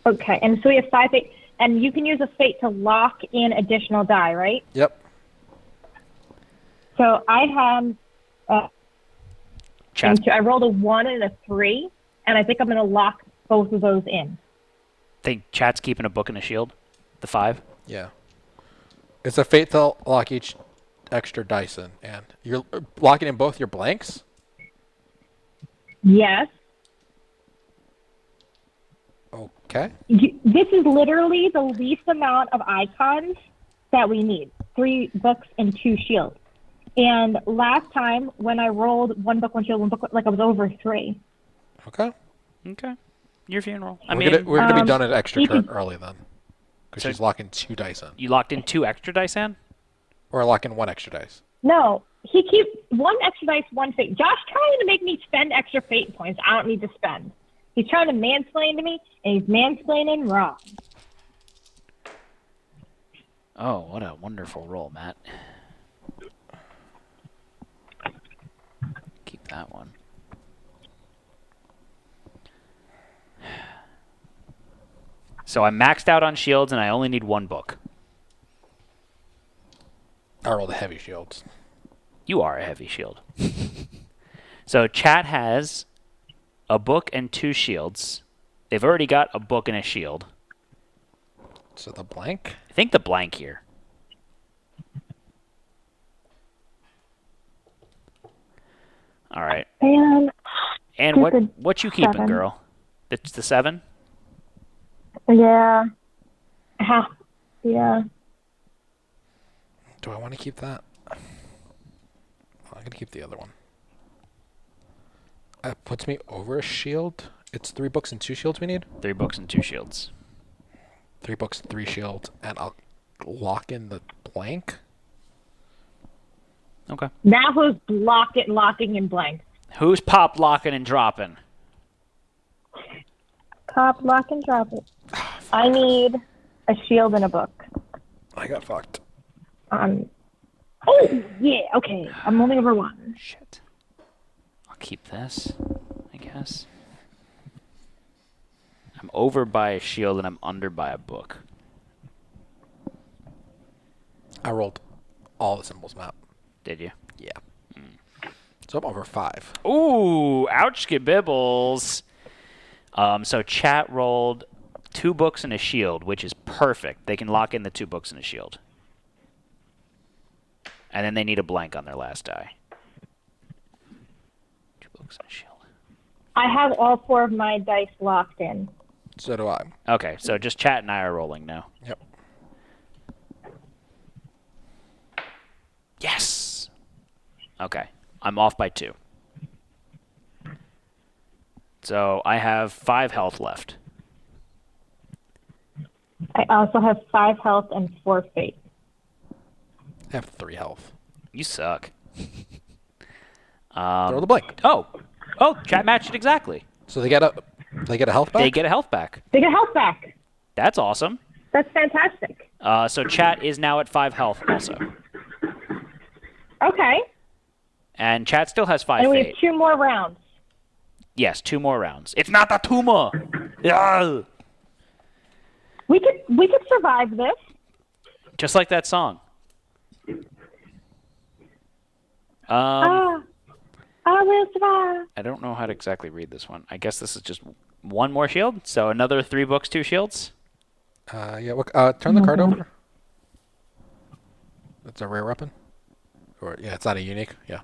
Okay, and so we have 5 fate, and you can use a fate to lock in additional die, right? Yep. So I have, Chat. I rolled a 1 and a 3, and I think I'm going to lock both of those in. Think chat's keeping a book and a shield? The 5? Yeah. It's a fate to lock each extra dice in, and you're locking in both your blanks? Yes. Okay. This is literally the least amount of icons that we need. 3 books and 2 shields. And last time when I rolled 1 book, 1 shield, 1 book, like I was over 3. Okay. Okay. Your funeral. We're gonna be done an extra you turn could- early then, because So- she's locking 2 dice in, You locked in 2 extra dice in? or locking 1 extra dice. No, he keeps 1 extra dice, 1 fate. Josh trying to make me spend extra fate points I don't need to spend. He's trying to mansplain to me, and he's mansplaining wrong. Oh, what a wonderful roll, Matt. Keep that one. So I maxed out on shields, and I only need 1 book. I rolled the heavy shields. You are a heavy shield. So chat has a book and 2 shields. They've already got a book and a shield. So the blank? I think the blank here. All right. And And what you keeping, 7. girl? It's the 7? yeah, yeah. Do I want to keep that? I'm going to keep the other one. That puts me over a shield. It's 3 books and 2 shields we need? 3 books and 2 shields. 3 books, 3 shields, and I'll lock in the blank. Okay. That was locking in blank. Who's pop locking and dropping? Pop, lock, and drop it. I need a shield and a book. I got fucked. Oh, yeah, okay. I'm only over 1. Shit. I'll keep this, I guess. I'm over by a shield and I'm under by a book. I rolled all the symbols map. Did you? Yeah. So I'm over 5. Ooh, ouch, skibibbles. So chat rolled 2 books and a shield, which is perfect. They can lock in the 2 books and a shield. And then they need a blank on their last die. 2 books and a shield. I have all 4 of my dice locked in. So do I. Okay, so just chat and I are rolling now. Yep. Yes! Okay, I'm off by 2. So I have 5 health left. I also have 5 health and 4 fate. I have 3 health. You suck. Throw the blank. Oh, chat matched it exactly. So they get a health back? They get a health back. They get health back. That's awesome. That's fantastic. So chat is now at 5 health also. Okay. And chat still has 5 And we fate. have 2 more rounds. Yes, 2 more rounds. It's not a tumor. Yeah. We could survive this. Just like that song. I will survive. I don't know how to exactly read this one. I guess this is just 1 more shield. So another 3 books, 2 shields. Yeah. Turn the card over. It's a rare weapon. Or yeah, it's not a unique. Yeah.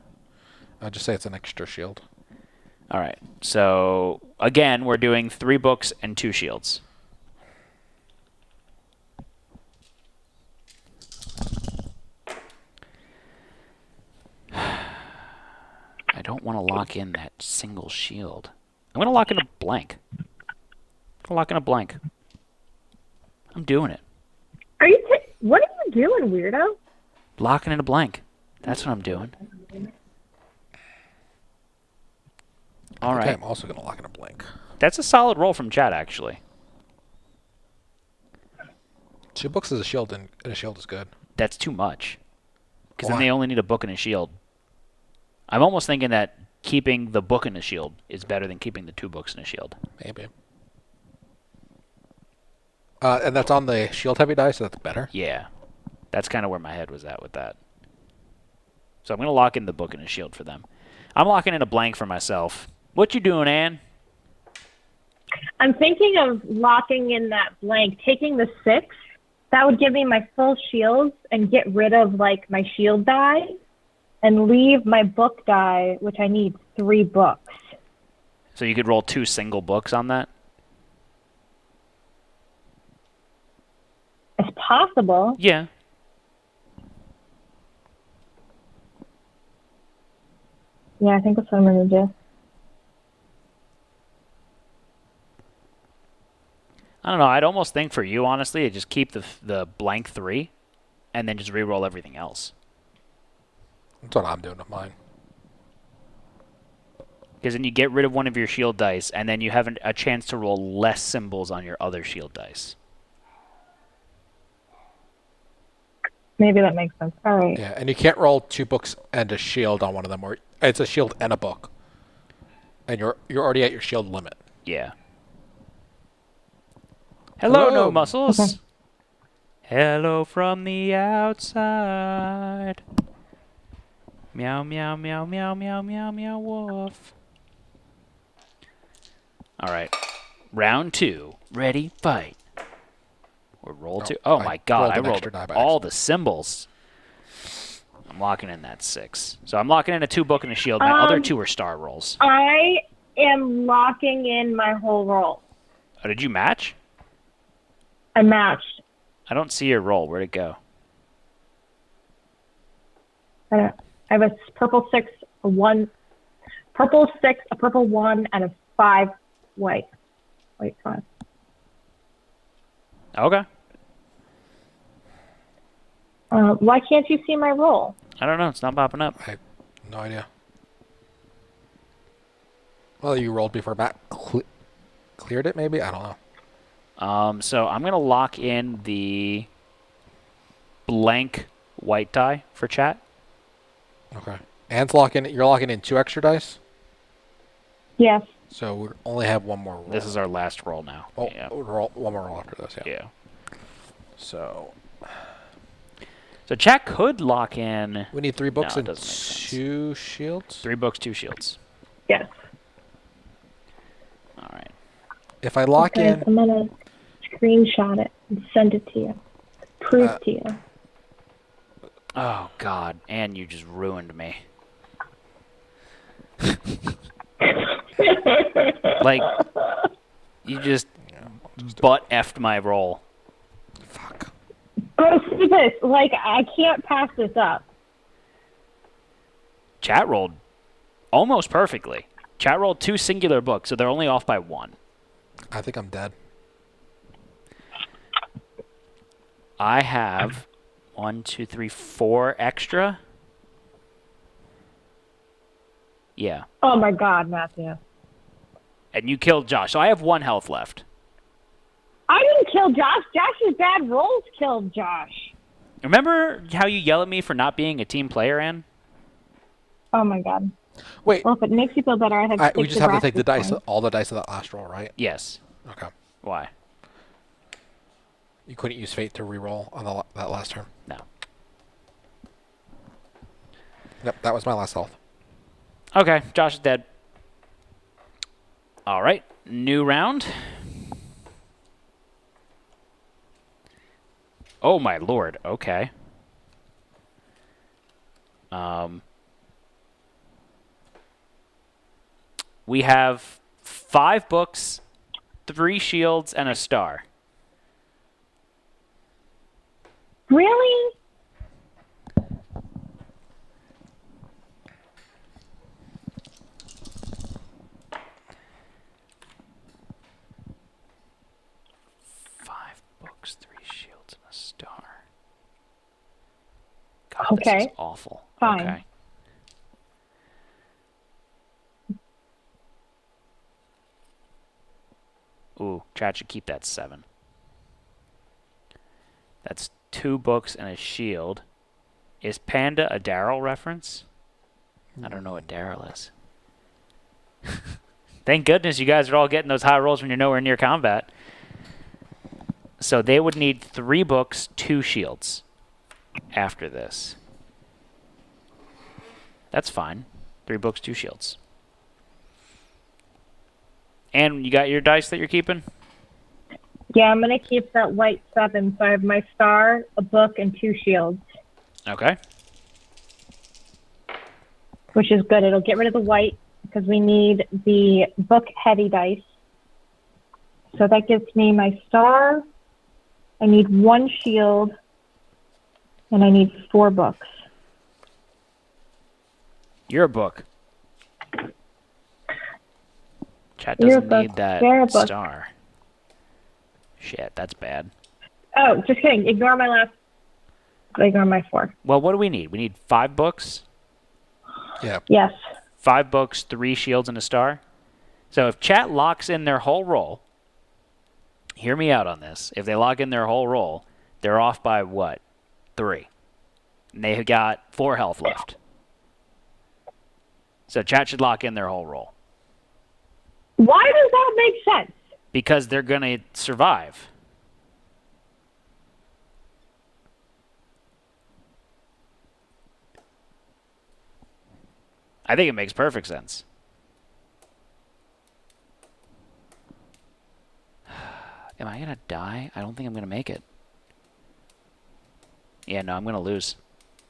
I'll just say it's an extra shield. All right. So again, we're doing 3 books and 2 shields. I don't want to lock in that single shield. I'm going to lock in a blank. I'm doing it. What are you doing, weirdo? Locking in a blank. That's what I'm doing. All right. I'm also going to lock in a blank. That's a solid roll from chat, actually. 2 books is a shield, and a shield is good. That's too much. Because then Why? they only need a book and a shield. I'm almost thinking that keeping the book and a shield is better than keeping the 2 books and a shield. Maybe. And that's on the shield heavy die, so that's better. Yeah. That's kind of where my head was at with that. So I'm going to lock in the book and a shield for them. I'm locking in a blank for myself. What you doing, Ann? I'm thinking of locking in that blank, taking the 6. That would give me my full shields and get rid of like my shield die, and leave my book die, which I need 3 books. So you could roll 2 single books on that? It's possible. Yeah. Yeah, I think that's what I'm going to do. I don't know. I'd almost think for you, honestly, to just keep the blank 3 and then just re-roll everything else. That's what I'm doing with mine. Because then you get rid of one of your shield dice, and then you have a chance to roll less symbols on your other shield dice. Maybe that makes sense. All right. Yeah, and you can't roll 2 books and a shield on one of them, or it's a shield and a book, and you're already at your shield limit. Yeah. Hello, Hello. no muscles. Okay. Hello from the outside. Meow, meow, meow, meow, meow, meow, meow, woof. All right. Round 2. Ready, fight. Or roll 2. Oh, I my God. I rolled an rolled extra die by all accident. the symbols. I'm locking in that 6. So I'm locking in a 2 book and a shield. My other 2 are star rolls. I am locking in my whole roll. Oh, did you match? I matched. I don't see your roll. Where'd it go? I have a purple 6, a 1, purple 6, a purple 1, and a 5 white. White 5. Okay. Why can't you see my roll? I don't know. It's not popping up. I have no idea. Well, you rolled before Matt cleared it, maybe? I don't know. So I'm going to lock in the blank white die for chat. Okay. Anne's you're locking in 2 extra dice? Yes. So we only have 1 more roll. This is our last roll now. Oh, Yeah. roll, 1 more roll after this, yeah. Yeah. So So chat could lock in we need 3 books No, it and doesn't make sense. 2 shields? 3 books, 2 shields. Yes. All right. If I lock Guys, in... I'm going to screenshot it and send it to you. Prove to you. Oh, God. And you just ruined me. Like, you just butt-effed my roll. Fuck. Go see this. Like, I can't pass this up. Chat rolled almost perfectly. Chat rolled 2 singular books, so they're only off by 1. I think I'm dead. I have 1, 2, 3, 4 extra. Yeah. Oh, my God, Matthew. And you killed Josh, so I have 1 health left. I didn't kill Josh. Josh's bad rolls killed Josh. Remember how you yell at me for not being a team player, Ann? Oh, my God. Wait, Well, if it makes you feel better, I have we just have to take the Nebraska dice, all the dice of that last roll, right? Yes. Okay. Why? You couldn't use fate to re-roll on that last turn. No. Yep, that was my last health. Okay, Josh is dead. All right, new round. Oh, my lord. Okay. We have 5 books, 3 shields, and a star. Really? Books, 3 shields, and a star. God, Okay. this is awful. Fine. Okay. Ooh, chat should keep that 7. That's 2 books and a shield. Is Panda a Daryl reference? I don't know what Daryl is. Thank goodness you guys are all getting those high rolls when you're nowhere near combat. So they would need 3 books, 2 shields after this. That's fine. 3 books, 2 shields. And you got your dice that you're keeping? Yeah, I'm going to keep that white 7. So I have my star, a book, and 2 shields. Okay. Which is good. It'll get rid of the white because we need the book heavy dice. So that gives me my star. I need 1 shield. And I need 4 books. You're a book. Chat doesn't need that star. Shit, that's bad. Oh, just kidding. Ignore my 4. Well, what do we need? We need 5 books? Yeah. Yes. 5 books, 3 shields, and a star? So if chat locks in their whole roll, hear me out on this. If they lock in their whole roll, they're off by what? 3. And they have got 4 health left. So chat should lock in their whole roll. Why does that make sense? Because they're going to survive. I think it makes perfect sense. Am I going to die? I don't think I'm going to make it. Yeah, no, I'm going to lose.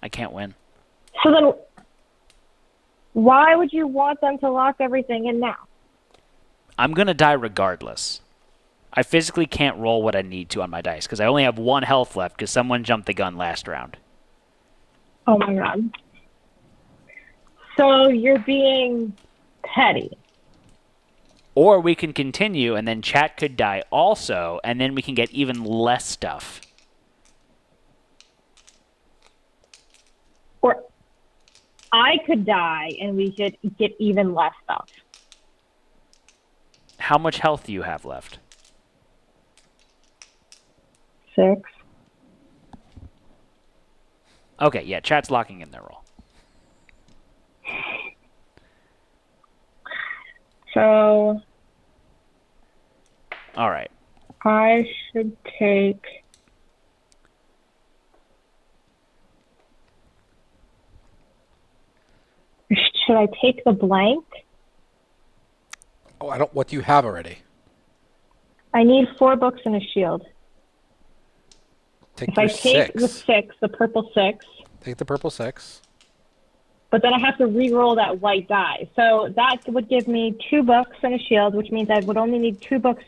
I can't win. So then, why would you want them to lock everything in now? I'm going to die regardless. I physically can't roll what I need to on my dice because I only have 1 health left because someone jumped the gun last round. Oh my god. So you're being petty. Or we can continue and then chat could die also and then we can get even less stuff. Or I could die and we could get even less stuff. How much health do you have left? 6. Okay, yeah, chat's locking in their roll. So All right. I should take... Should I take the blank? Oh, I don't. What do you have already? I need 4 books and a shield. Take If your I take 6. the 6, the purple 6, Take the purple 6. but then I have to re-roll that white die. So that would give me 2 books and a shield, which means I would only need 2 books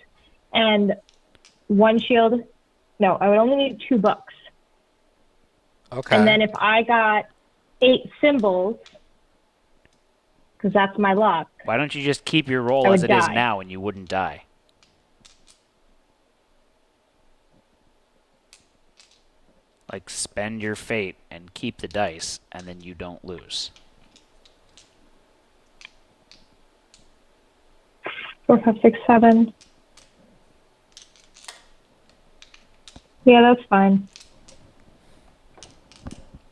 and 1 shield. No, I would only need 2 books. Okay. And then if I got 8 symbols, because that's my luck. Why don't you just keep your roll I as would it is die. now and you wouldn't die? Like, spend your fate and keep the dice, and then you don't lose. 4, 5, 6, 7. Yeah, that's fine.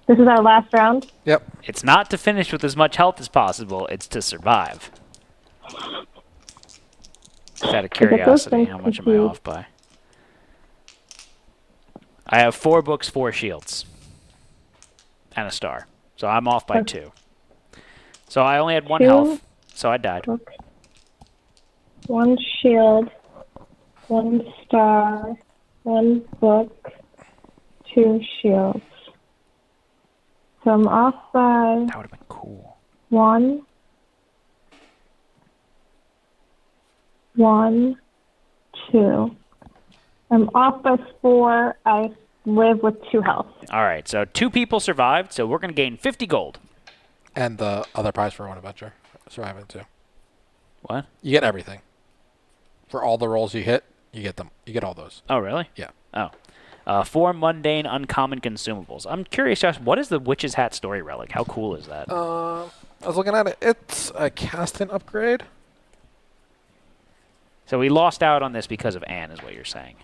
This is our last round. Yep. It's not to finish with as much health as possible, it's to survive. Just out of curiosity, how much am I off by? I have 4 books, 4 shields, and a star. So I'm off by 2. So I only had 1 2 health, so I died. Book, 1 shield, 1 star, 1 book, 2 shields. So I'm off by That would have been cool. 1, 1, 2. I'm off by 4. I live with 2 health. All right, so 2 people survived, so we're going to gain 50 gold. And the other prize for one adventure, surviving too. What? You get everything. For all the rolls you hit, you get them. You get all those. Oh, really? Yeah. Oh. 4 mundane, uncommon consumables. I'm curious, Josh, what is the Witch's Hat story relic? How cool is that? I was looking at it. It's a casting upgrade. So we lost out on this because of Anne, is what you're saying.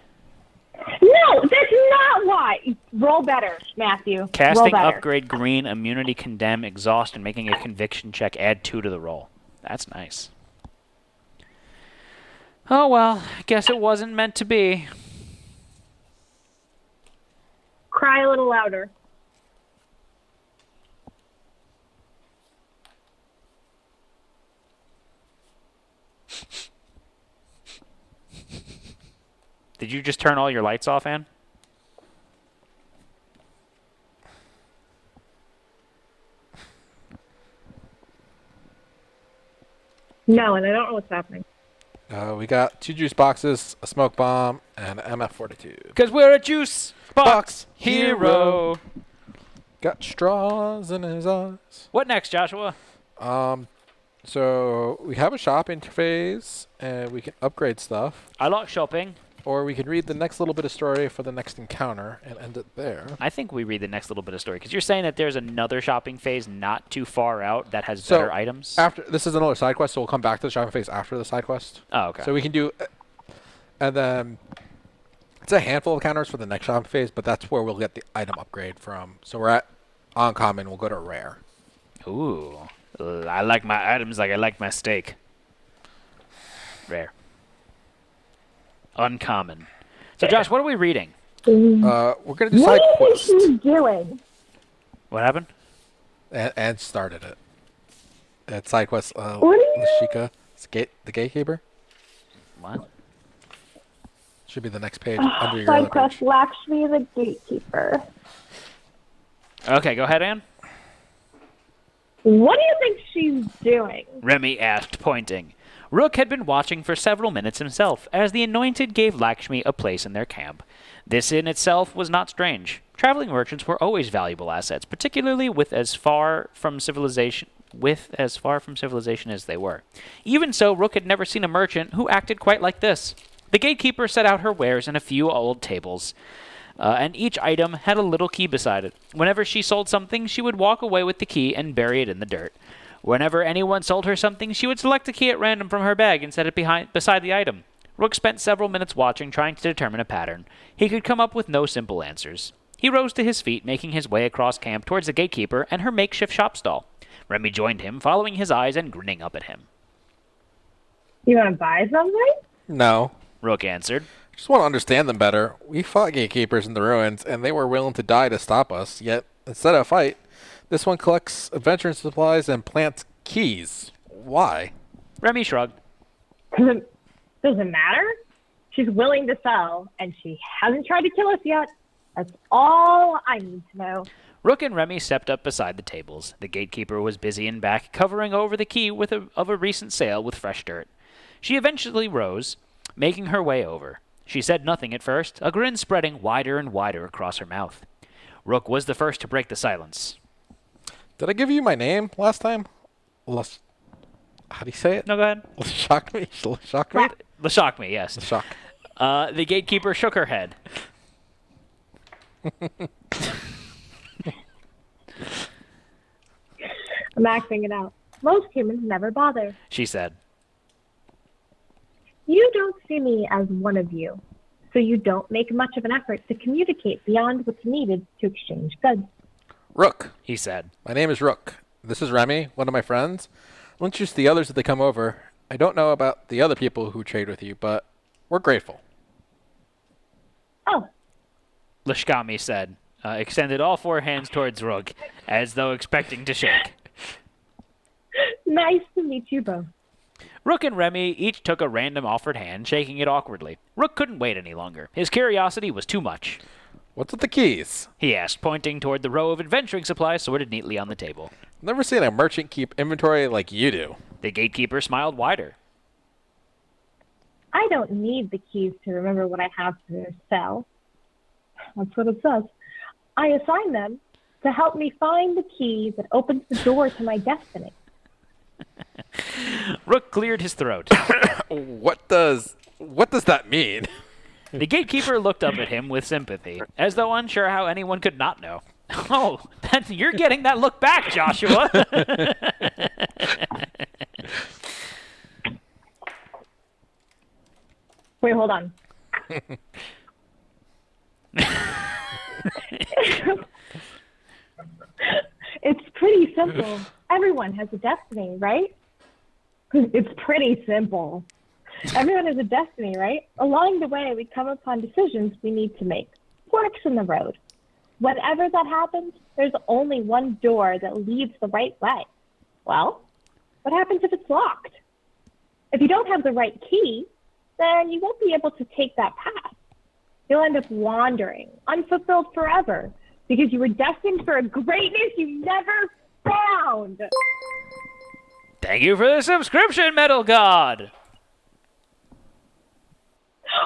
No, that's not why. Roll better, Matthew. Roll Casting better. upgrade green, immunity, condemn, exhaust, and making a conviction check. Add 2 to the roll. That's nice. Oh, well, I guess it wasn't meant to be. Cry a little louder. Did you just turn all your lights off, Anne? No, and I don't know what's happening. We got 2 juice boxes, a smoke bomb, and an MF42. Because we're a juice box hero. hero. Got straws in his eyes. What next, Joshua? So we have a shop interface, and we can upgrade stuff. I like shopping. Or we can read the next little bit of story for the next encounter and end it there. I think we read the next little bit of story, because you're saying that there's another shopping phase not too far out that has better items? After this is another side quest, so we'll come back to the shopping phase after the side quest. Oh, okay. So we can do, and then it's a handful of encounters for the next shopping phase, but that's where we'll get the item upgrade from. So we're at uncommon, we'll go to rare. Ooh. I like my items like I like my steak. Rare. Uncommon. So, Josh, what are we reading? We're going to do side What quest. is he doing? What happened? And started it. It's side quest, What are you- Lashika, the gatekeeper. What? Should be the next page under your other Side quest page. Lakshmi the Gatekeeper. Okay, go ahead, Anne. What do you think she's doing? Remi asked, pointing. Rook had been watching for several minutes himself, as the Anointed gave Lakshmi a place in their camp. This in itself was not strange. Traveling merchants were always valuable assets, particularly with as far from civilization as they were. Even so, Rook had never seen a merchant who acted quite like this. The gatekeeper set out her wares in a few old tables, and each item had a little key beside it. Whenever she sold something, she would walk away with the key and bury it in the dirt. Whenever anyone sold her something, she would select a key at random from her bag and set it beside the item. Rook spent several minutes watching, trying to determine a pattern. He could come up with no simple answers. He rose to his feet, making his way across camp towards the gatekeeper and her makeshift shop stall. Remi joined him, following his eyes and grinning up at him. You want to buy something? No. Rook answered. Just want to understand them better. We fought gatekeepers in the ruins, and they were willing to die to stop us. Yet, instead of a fight, this one collects adventure supplies and plants keys. Why? Remi shrugged. Doesn't matter. She's willing to sell, and she hasn't tried to kill us yet. That's all I need to know. Rook and Remi stepped up beside the tables. The gatekeeper was busy in back, covering over the key of a recent sale with fresh dirt. She eventually rose, making her way over. She said nothing at first, a grin spreading wider and wider across her mouth. Rook was the first to break the silence. Did I give you my name last time? How do you say it? No, go ahead. Shock me? Shock me? Lashakmi, yes. Shock. The gatekeeper shook her head. I'm acting it out. Most humans never bother. She said. You don't see me as one of you, so you don't make much of an effort to communicate beyond what's needed to exchange goods. Rook. He said. My name is Rook. This is Remi, one of my friends. I'll introduce the others as they come over. I don't know about the other people who trade with you, but we're grateful. Oh, Lashkami said, extended all 4 hands towards Rook, as though expecting to shake. nice to meet you both. Rook and Remi each took a random offered hand, shaking it awkwardly. Rook couldn't wait any longer. His curiosity was too much. What's with the keys? He asked, pointing toward the row of adventuring supplies sorted neatly on the table. Never seen a merchant keep inventory like you do. The gatekeeper smiled wider. I don't need the keys to remember what I have to sell. That's what it says. I assign them to help me find the key that opens the door to my destiny. Rook cleared his throat. What does that mean? The gatekeeper looked up at him with sympathy, as though unsure how anyone could not know. Oh, you're getting that look back, Joshua. Wait, hold on. It's pretty simple. Everyone has a destiny, right? It's pretty simple. Everyone has a destiny, right? Along the way, we come upon decisions we need to make. Forks in the road. Whenever that happens, there's only one door that leads the right way. Well, what happens if it's locked? If you don't have the right key, then you won't be able to take that path. You'll end up wandering, unfulfilled forever, because you were destined for a greatness you never found. Thank you for the subscription, Metal God.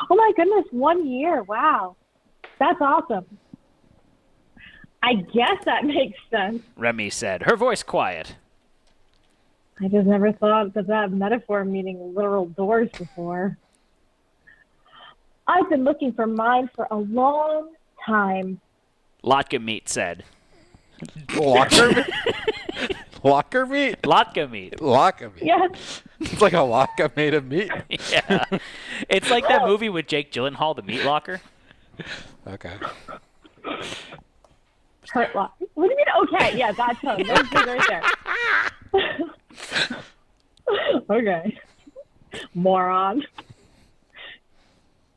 Oh my goodness, 1 year. Wow. That's awesome. I guess that makes sense. Remi said, her voice quiet. I just never thought of that metaphor meaning literal doors before. I've been looking for mine for a long time. Latka Meat said. Locker meat? Locker meat? Latka Meat. Locker meat. Yes. It's like a latke made of meat. Yeah. It's like that movie with Jake Gyllenhaal, The Meat Locker. Okay. Hurt lock. What do you mean? Okay, yeah, that's him. Those two right there. Okay. Moron.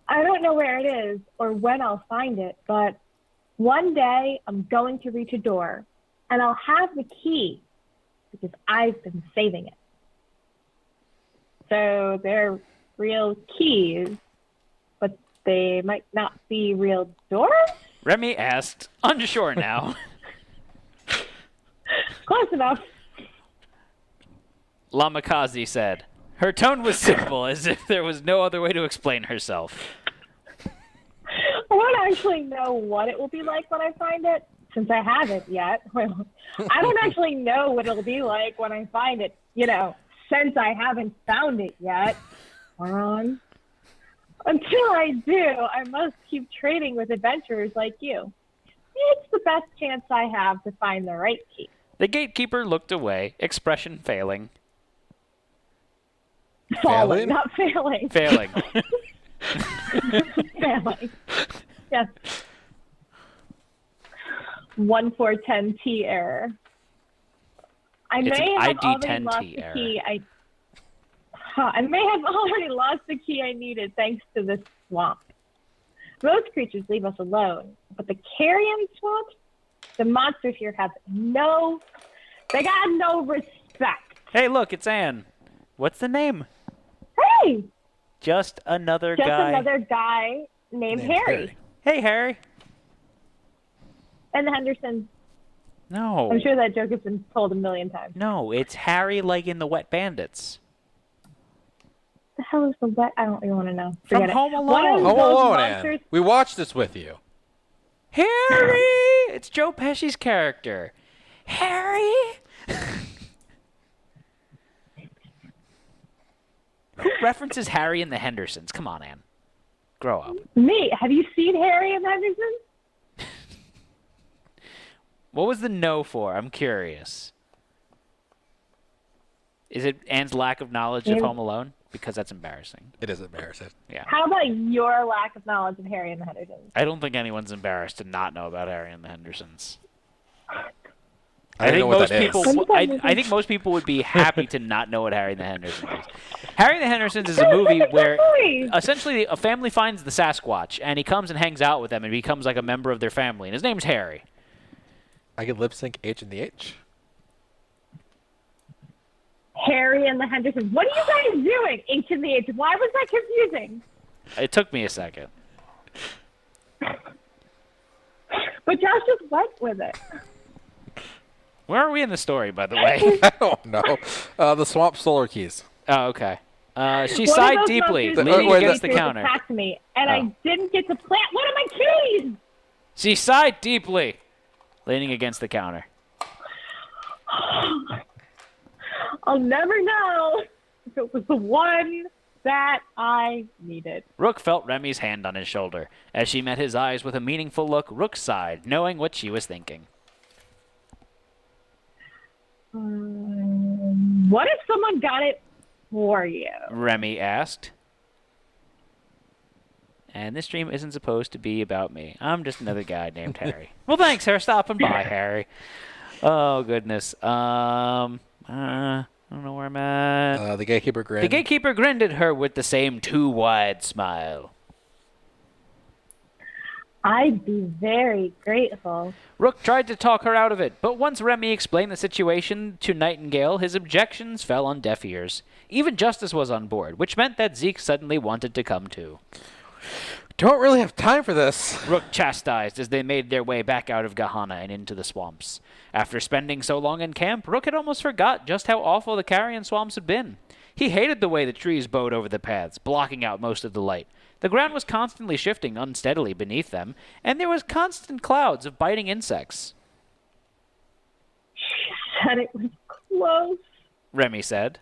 I don't know where it is or when I'll find it, but one day I'm going to reach a door and I'll have the key because I've been saving it. So they're real keys, but they might not be real doors? Remi asked, unsure now. Close enough. Lamakazi said. Her tone was simple, as if there was no other way to explain herself. I don't actually know what it will be like when I find it, since I haven't yet. Well, I don't actually know what it'll be like when I find it, since I haven't found it yet. Moron. Until I do, I must keep trading with adventurers like you. It's the best chance I have to find the right key. The gatekeeper looked away, expression failing. Falling, not failing. Failing. Failing. Yes. 1410T error. I It's may an have already ID10T lost the error. key. I may have already lost the key I needed thanks to this swamp. Most creatures leave us alone, but the carrion swamp, the monsters here have they got no respect. Hey, look, it's Anne. What's the name? Hey! Just another Just guy. another guy named Harry. Hey, Harry. And the Hendersons. No. I'm sure that joke has been told a million times. No, it's Harry like in the Wet Bandits. The hell is the wet? I don't even want to know. From Forget it. Home One of Alone. Home those Alone, monsters- Ann. We watched this with you. Harry! It's Joe Pesci's character. Harry! Who references Harry and the Hendersons? Come on, Ann. Grow up. Me. Have you seen Harry and the Hendersons? What was the no for? I'm curious. Is it Anne's lack of knowledge of Home Alone? Because that's embarrassing. It is embarrassing. Yeah. How about your lack of knowledge of Harry and the Hendersons? I don't think anyone's embarrassed to not know about Harry and the Hendersons. I don't know what that people. is. I think most people would be happy to not know what Harry and the Hendersons is. Harry and the Hendersons is a movie where essentially a family finds the Sasquatch and he comes and hangs out with them and becomes like a member of their family. And his name's Harry. I could lip sync H and the H. Harry and the Hendersons. What are you guys doing? H and the H. Why was that confusing? It took me a second. But Josh just went with it. Where are we in the story, by the way? I don't know. The swamp solar keys. Oh, okay. She One of sighed those deeply, monsters leaning wait, against the creatures counter. attacked me, and Oh. I didn't get to plant one of my keys. She sighed deeply, leaning against the counter. I'll never know if it was the one that I needed. Rook felt Remi's hand on his shoulder. As she met his eyes with a meaningful look, Rook sighed, knowing what she was thinking. What if someone got it for you? Remi asked. And this stream isn't supposed to be about me. I'm just another guy named Harry. Well, thanks for stopping by, Harry. Oh, goodness. I don't know where I'm at. The gatekeeper grinned. The gatekeeper grinned at her with the same too-wide smile. I'd be very grateful. Rook tried to talk her out of it, but once Remi explained the situation to Nightingale, his objections fell on deaf ears. Even Justice was on board, which meant that Zeke suddenly wanted to come too. Don't really have time for this. Rook chastised as they made their way back out of Gahana and into the swamps. After spending so long in camp, Rook had almost forgot just how awful the carrion swamps had been. He hated the way the trees bowed over the paths, blocking out most of the light. The ground was constantly shifting unsteadily beneath them, and there was constant clouds of biting insects. Said it was close. Remi said.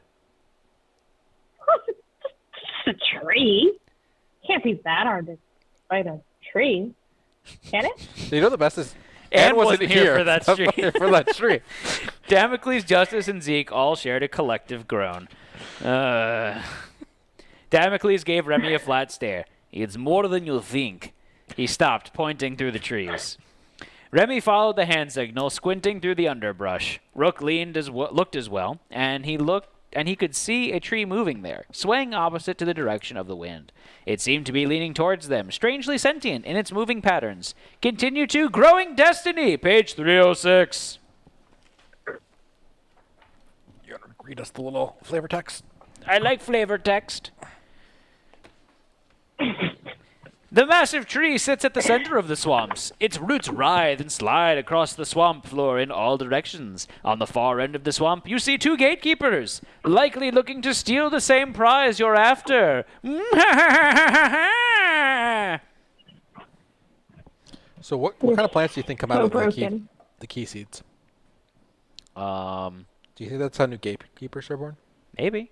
It's a tree. Can't be that hard to fight a tree, can it? You know the best is Anne wasn't here for that stream. for that stream. Damocles, Justice, and Zeke all shared a collective groan. Damocles gave Remi a flat stare. It's more than you think. He stopped, pointing through the trees. Remi followed the hand signal, squinting through the underbrush. Rook looked as well, and he could see a tree moving there, swaying opposite to the direction of the wind. It seemed to be leaning towards them, strangely sentient in its moving patterns. Continue to Growing Destiny, page 306. You want to read us the little flavor text? I like flavor text. The massive tree sits at the center of the swamps. Its roots writhe and slide across the swamp floor in all directions. On the far end of the swamp, you see two gatekeepers, likely looking to steal the same prize you're after. So what kind of plants do you think come out So of broken. the key seeds? Um, Do you think that's how new gatekeepers are born? maybe.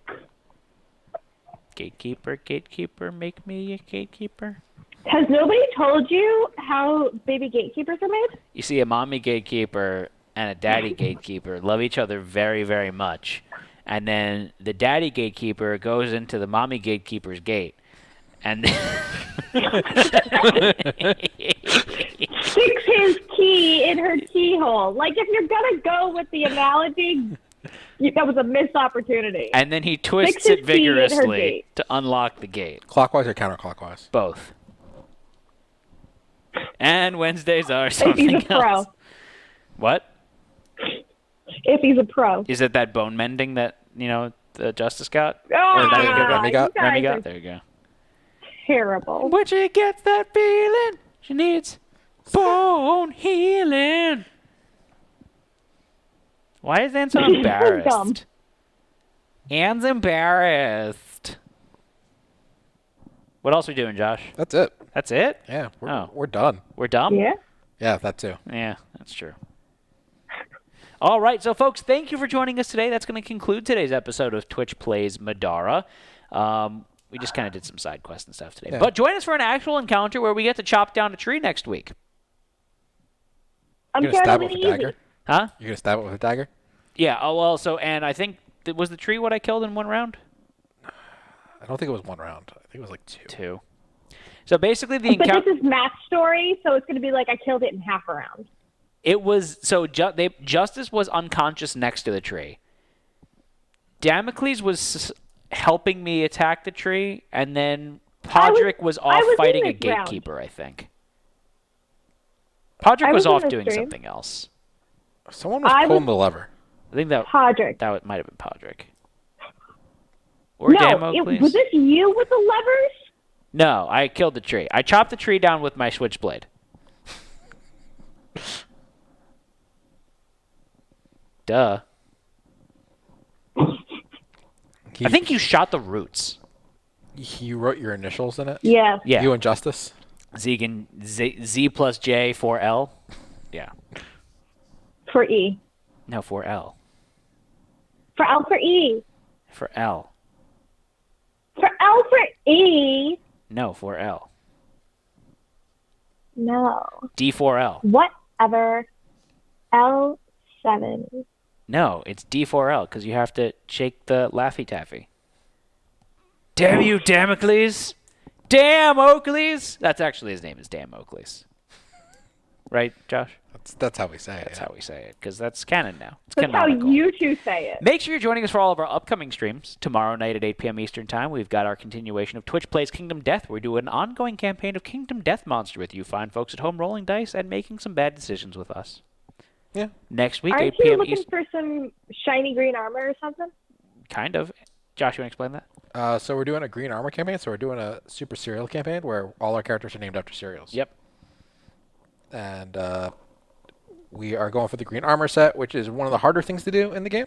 Gatekeeper, gatekeeper, make me a gatekeeper. Has nobody told you how baby gatekeepers are made? You see, a mommy gatekeeper and a daddy gatekeeper love each other very, very much. And then the daddy gatekeeper goes into the mommy gatekeeper's gate. And Sticks his key in her keyhole. Like, if you're going to go with the analogy, that was a missed opportunity. and then he twists Fix his it key in her vigorously gate. to unlock the gate. Clockwise or counterclockwise? Both. And Wednesdays are If something he's a pro. else. What? If he's a pro. Is it that bone mending that, the Justice got? Oh, Remi got? Remi got? There you go. Terrible. When she gets that feeling, she needs bone healing. Why is Anne so Dumb. embarrassed? Anne's embarrassed. What else are we doing, Josh? That's it. That's it? Yeah, Oh. we're done. We're dumb? Yeah? Yeah, that too. Yeah, that's true. All right, so folks, thank you for joining us today. That's going to conclude today's episode of Twitch Plays Middara. We just kind of did some side quests and stuff today. Yeah. But join us for an actual encounter where we get to chop down a tree next week. I'm You're gonna stab it totally with a dagger? easy. Huh? You're gonna stab it with a dagger? Yeah, oh, well, and I think, was the tree what I killed in one round? I don't think it was one round. I think it was like two. Two. So basically the But encounter... this is Matt's story, so it's going to be like I killed it in half a round. It was so Justice was unconscious next to the tree. Damocles was helping me attack the tree, and then Podrick was off I was in fighting a this round. gatekeeper, I think. Podrick I was was in off this doing stream. something else. Someone was I pulling was- the lever. I think that Podrick. might have been Podrick. Or No, Damocles. was this you with the levers? No, I killed the tree. I chopped the tree down with my switchblade. Duh. I think you shot the roots. You wrote your initials in it? Yes. Yeah. You and Justice? Zeke and Z plus J for L. Yeah. For E. No, for L. For L for E. For L. For L for E. No, for L. No. D for L. Whatever. L7. No, it's D4L because you have to shake the Laffy Taffy. Damn you, Damocles! Damn Oakleys! That's actually his name is Damn Oakleys. Right, Josh? That's how we say it. That's how we say it because that's canon now. It's That's how canonical. you two say it. Make sure you're joining us for all of our upcoming streams. Tomorrow night at 8 p.m. Eastern Time, we've got our continuation of Twitch Plays Kingdom Death. We do an ongoing campaign of Kingdom Death Monster with you fine folks at home rolling dice and making some bad decisions with us. Yeah. Next week, Aren't 8 you p.m. looking Eastern. for some shiny green armor or something? Kind of. Josh, you want to explain that? So we're doing a green armor campaign. So we're doing a super cereal campaign where all our characters are named after cereals. Yep. And we are going for the green armor set, which is one of the harder things to do in the game.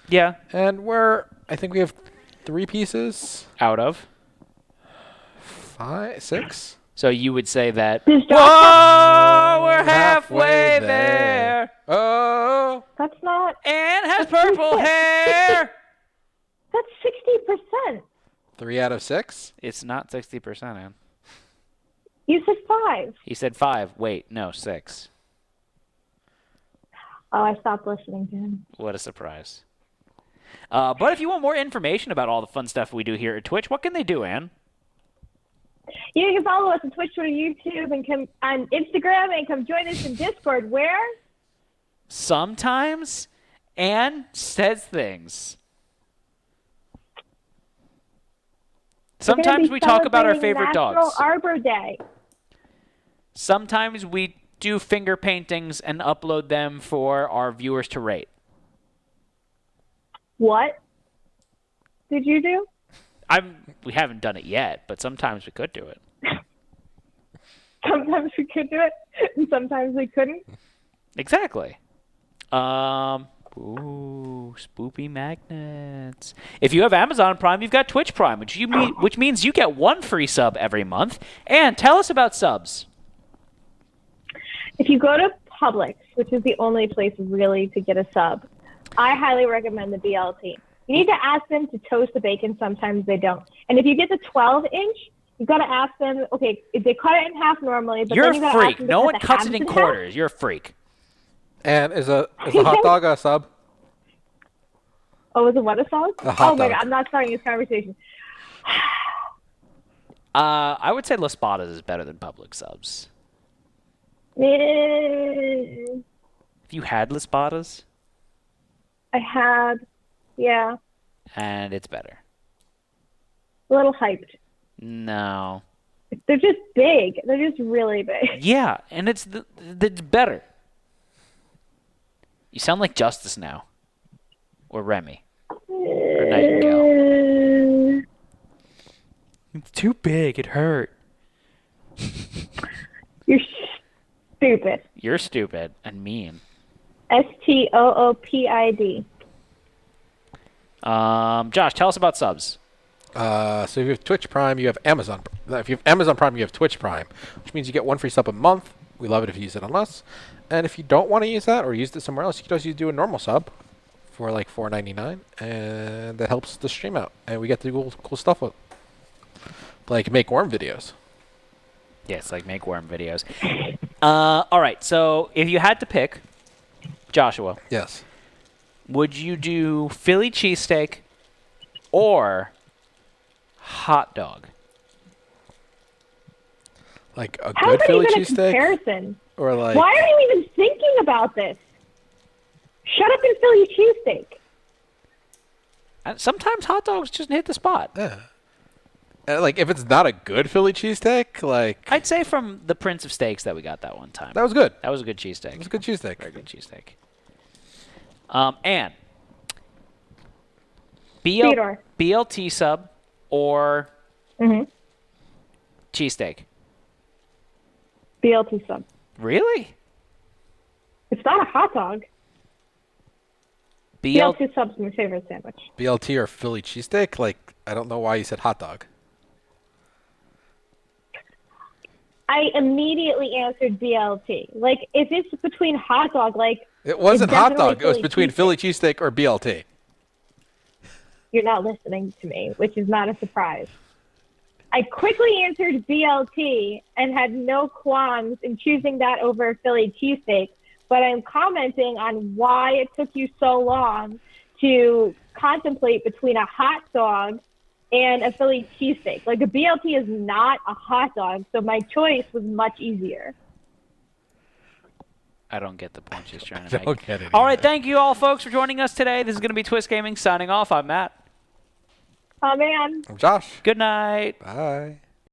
Yeah. And I think we have 3 pieces. Out of. 5, 6. So you would say that. Does Josh Whoa, we're halfway there. Oh. That's not. Anne has purple hair. That's 60%. 3 out of 6. It's not 60%, Anne. You said 5. He said 5. Wait, no, 6. Oh, I stopped listening to him. What a surprise. But if you want more information about all the fun stuff we do here at Twitch, what can they do, Anne? You can follow us on Twitch, Twitter, YouTube, and come on Instagram, and come join us in Discord. Where? Sometimes Anne says things. Sometimes we talk about our favorite National dogs. Arbor Day. Sometimes we do finger paintings and upload them for our viewers to rate. What did you do? We haven't done it yet, but sometimes we could do it. Sometimes we could do it, and sometimes we couldn't. Exactly. Spoopy magnets. If you have Amazon Prime, you've got Twitch Prime, which means you get 1 free sub every month. And tell us about subs. If you go to Publix, which is the only place really to get a sub, I highly recommend the BLT. You need to ask them to toast the bacon. Sometimes they don't. And if you get the 12-inch, you've got to ask them, okay, if they cut it in half normally, but You're then you a got to ask freak. them to No cut one the cuts halves it in in half. quarters. You're a freak. And is a hot dog a sub? Oh, is it what a song? A hot Oh my dog. God, I'm not starting this conversation. I would say Las Patas is better than Publix subs. Eh, Have you had Las Patas? I had, yeah, And it's better. a little hyped. No. They're just big. They're just really big. Yeah, and it's better. You sound like Justice now. Or Remi. Or Nightingale. It's too big. It hurt. You're stupid. You're stupid and mean. STOOPID. Josh, tell us about subs. So if you have Twitch Prime, you have Amazon. If you have Amazon Prime, you have Twitch Prime, which means you get 1 free sub a month. We love it if you use it on us. And if you don't want to use that or use it somewhere else, you can also do a normal sub for like $4.99, and that helps the stream out. And we get to do cool stuff with, like make worm videos. Yes, like make worm videos. All right, so if you had to pick, Joshua, Yes. would you do Philly cheesesteak or hot dog? Like a How good about Philly even a cheesesteak, comparison? or like Why are you even thinking about this? Shut up and Philly cheesesteak. And sometimes hot dogs just hit the spot. yeah. Like if it's not a good Philly cheesesteak, like I'd say from the Prince of Steaks that we got that one time. that was good. That was a good cheesesteak. It was a good cheesesteak. Very good cheesesteak. And Theodore. BLT sub or cheesesteak? BLT sub. Really? It's not a hot dog. BLT sub's my favorite sandwich. BLT or Philly cheesesteak? Like, I don't know why you said hot dog. I immediately answered BLT. Like, if it's between hot dog, like... It wasn't it's hot dog. definitely It was between cheesesteak. Philly cheesesteak or BLT. You're not listening to me, which is not a surprise. I quickly answered BLT and had no qualms in choosing that over Philly cheesesteak, but I'm commenting on why it took you so long to contemplate between a hot dog and a Philly cheesesteak. Like, a BLT is not a hot dog, so my choice was much easier. I don't get the point she's trying to make. Don't get it. All right, thank you all, folks, for joining us today. This is going to be Twist Gaming signing off. I'm Matt. Oh, man. I'm Josh. Good night. Bye.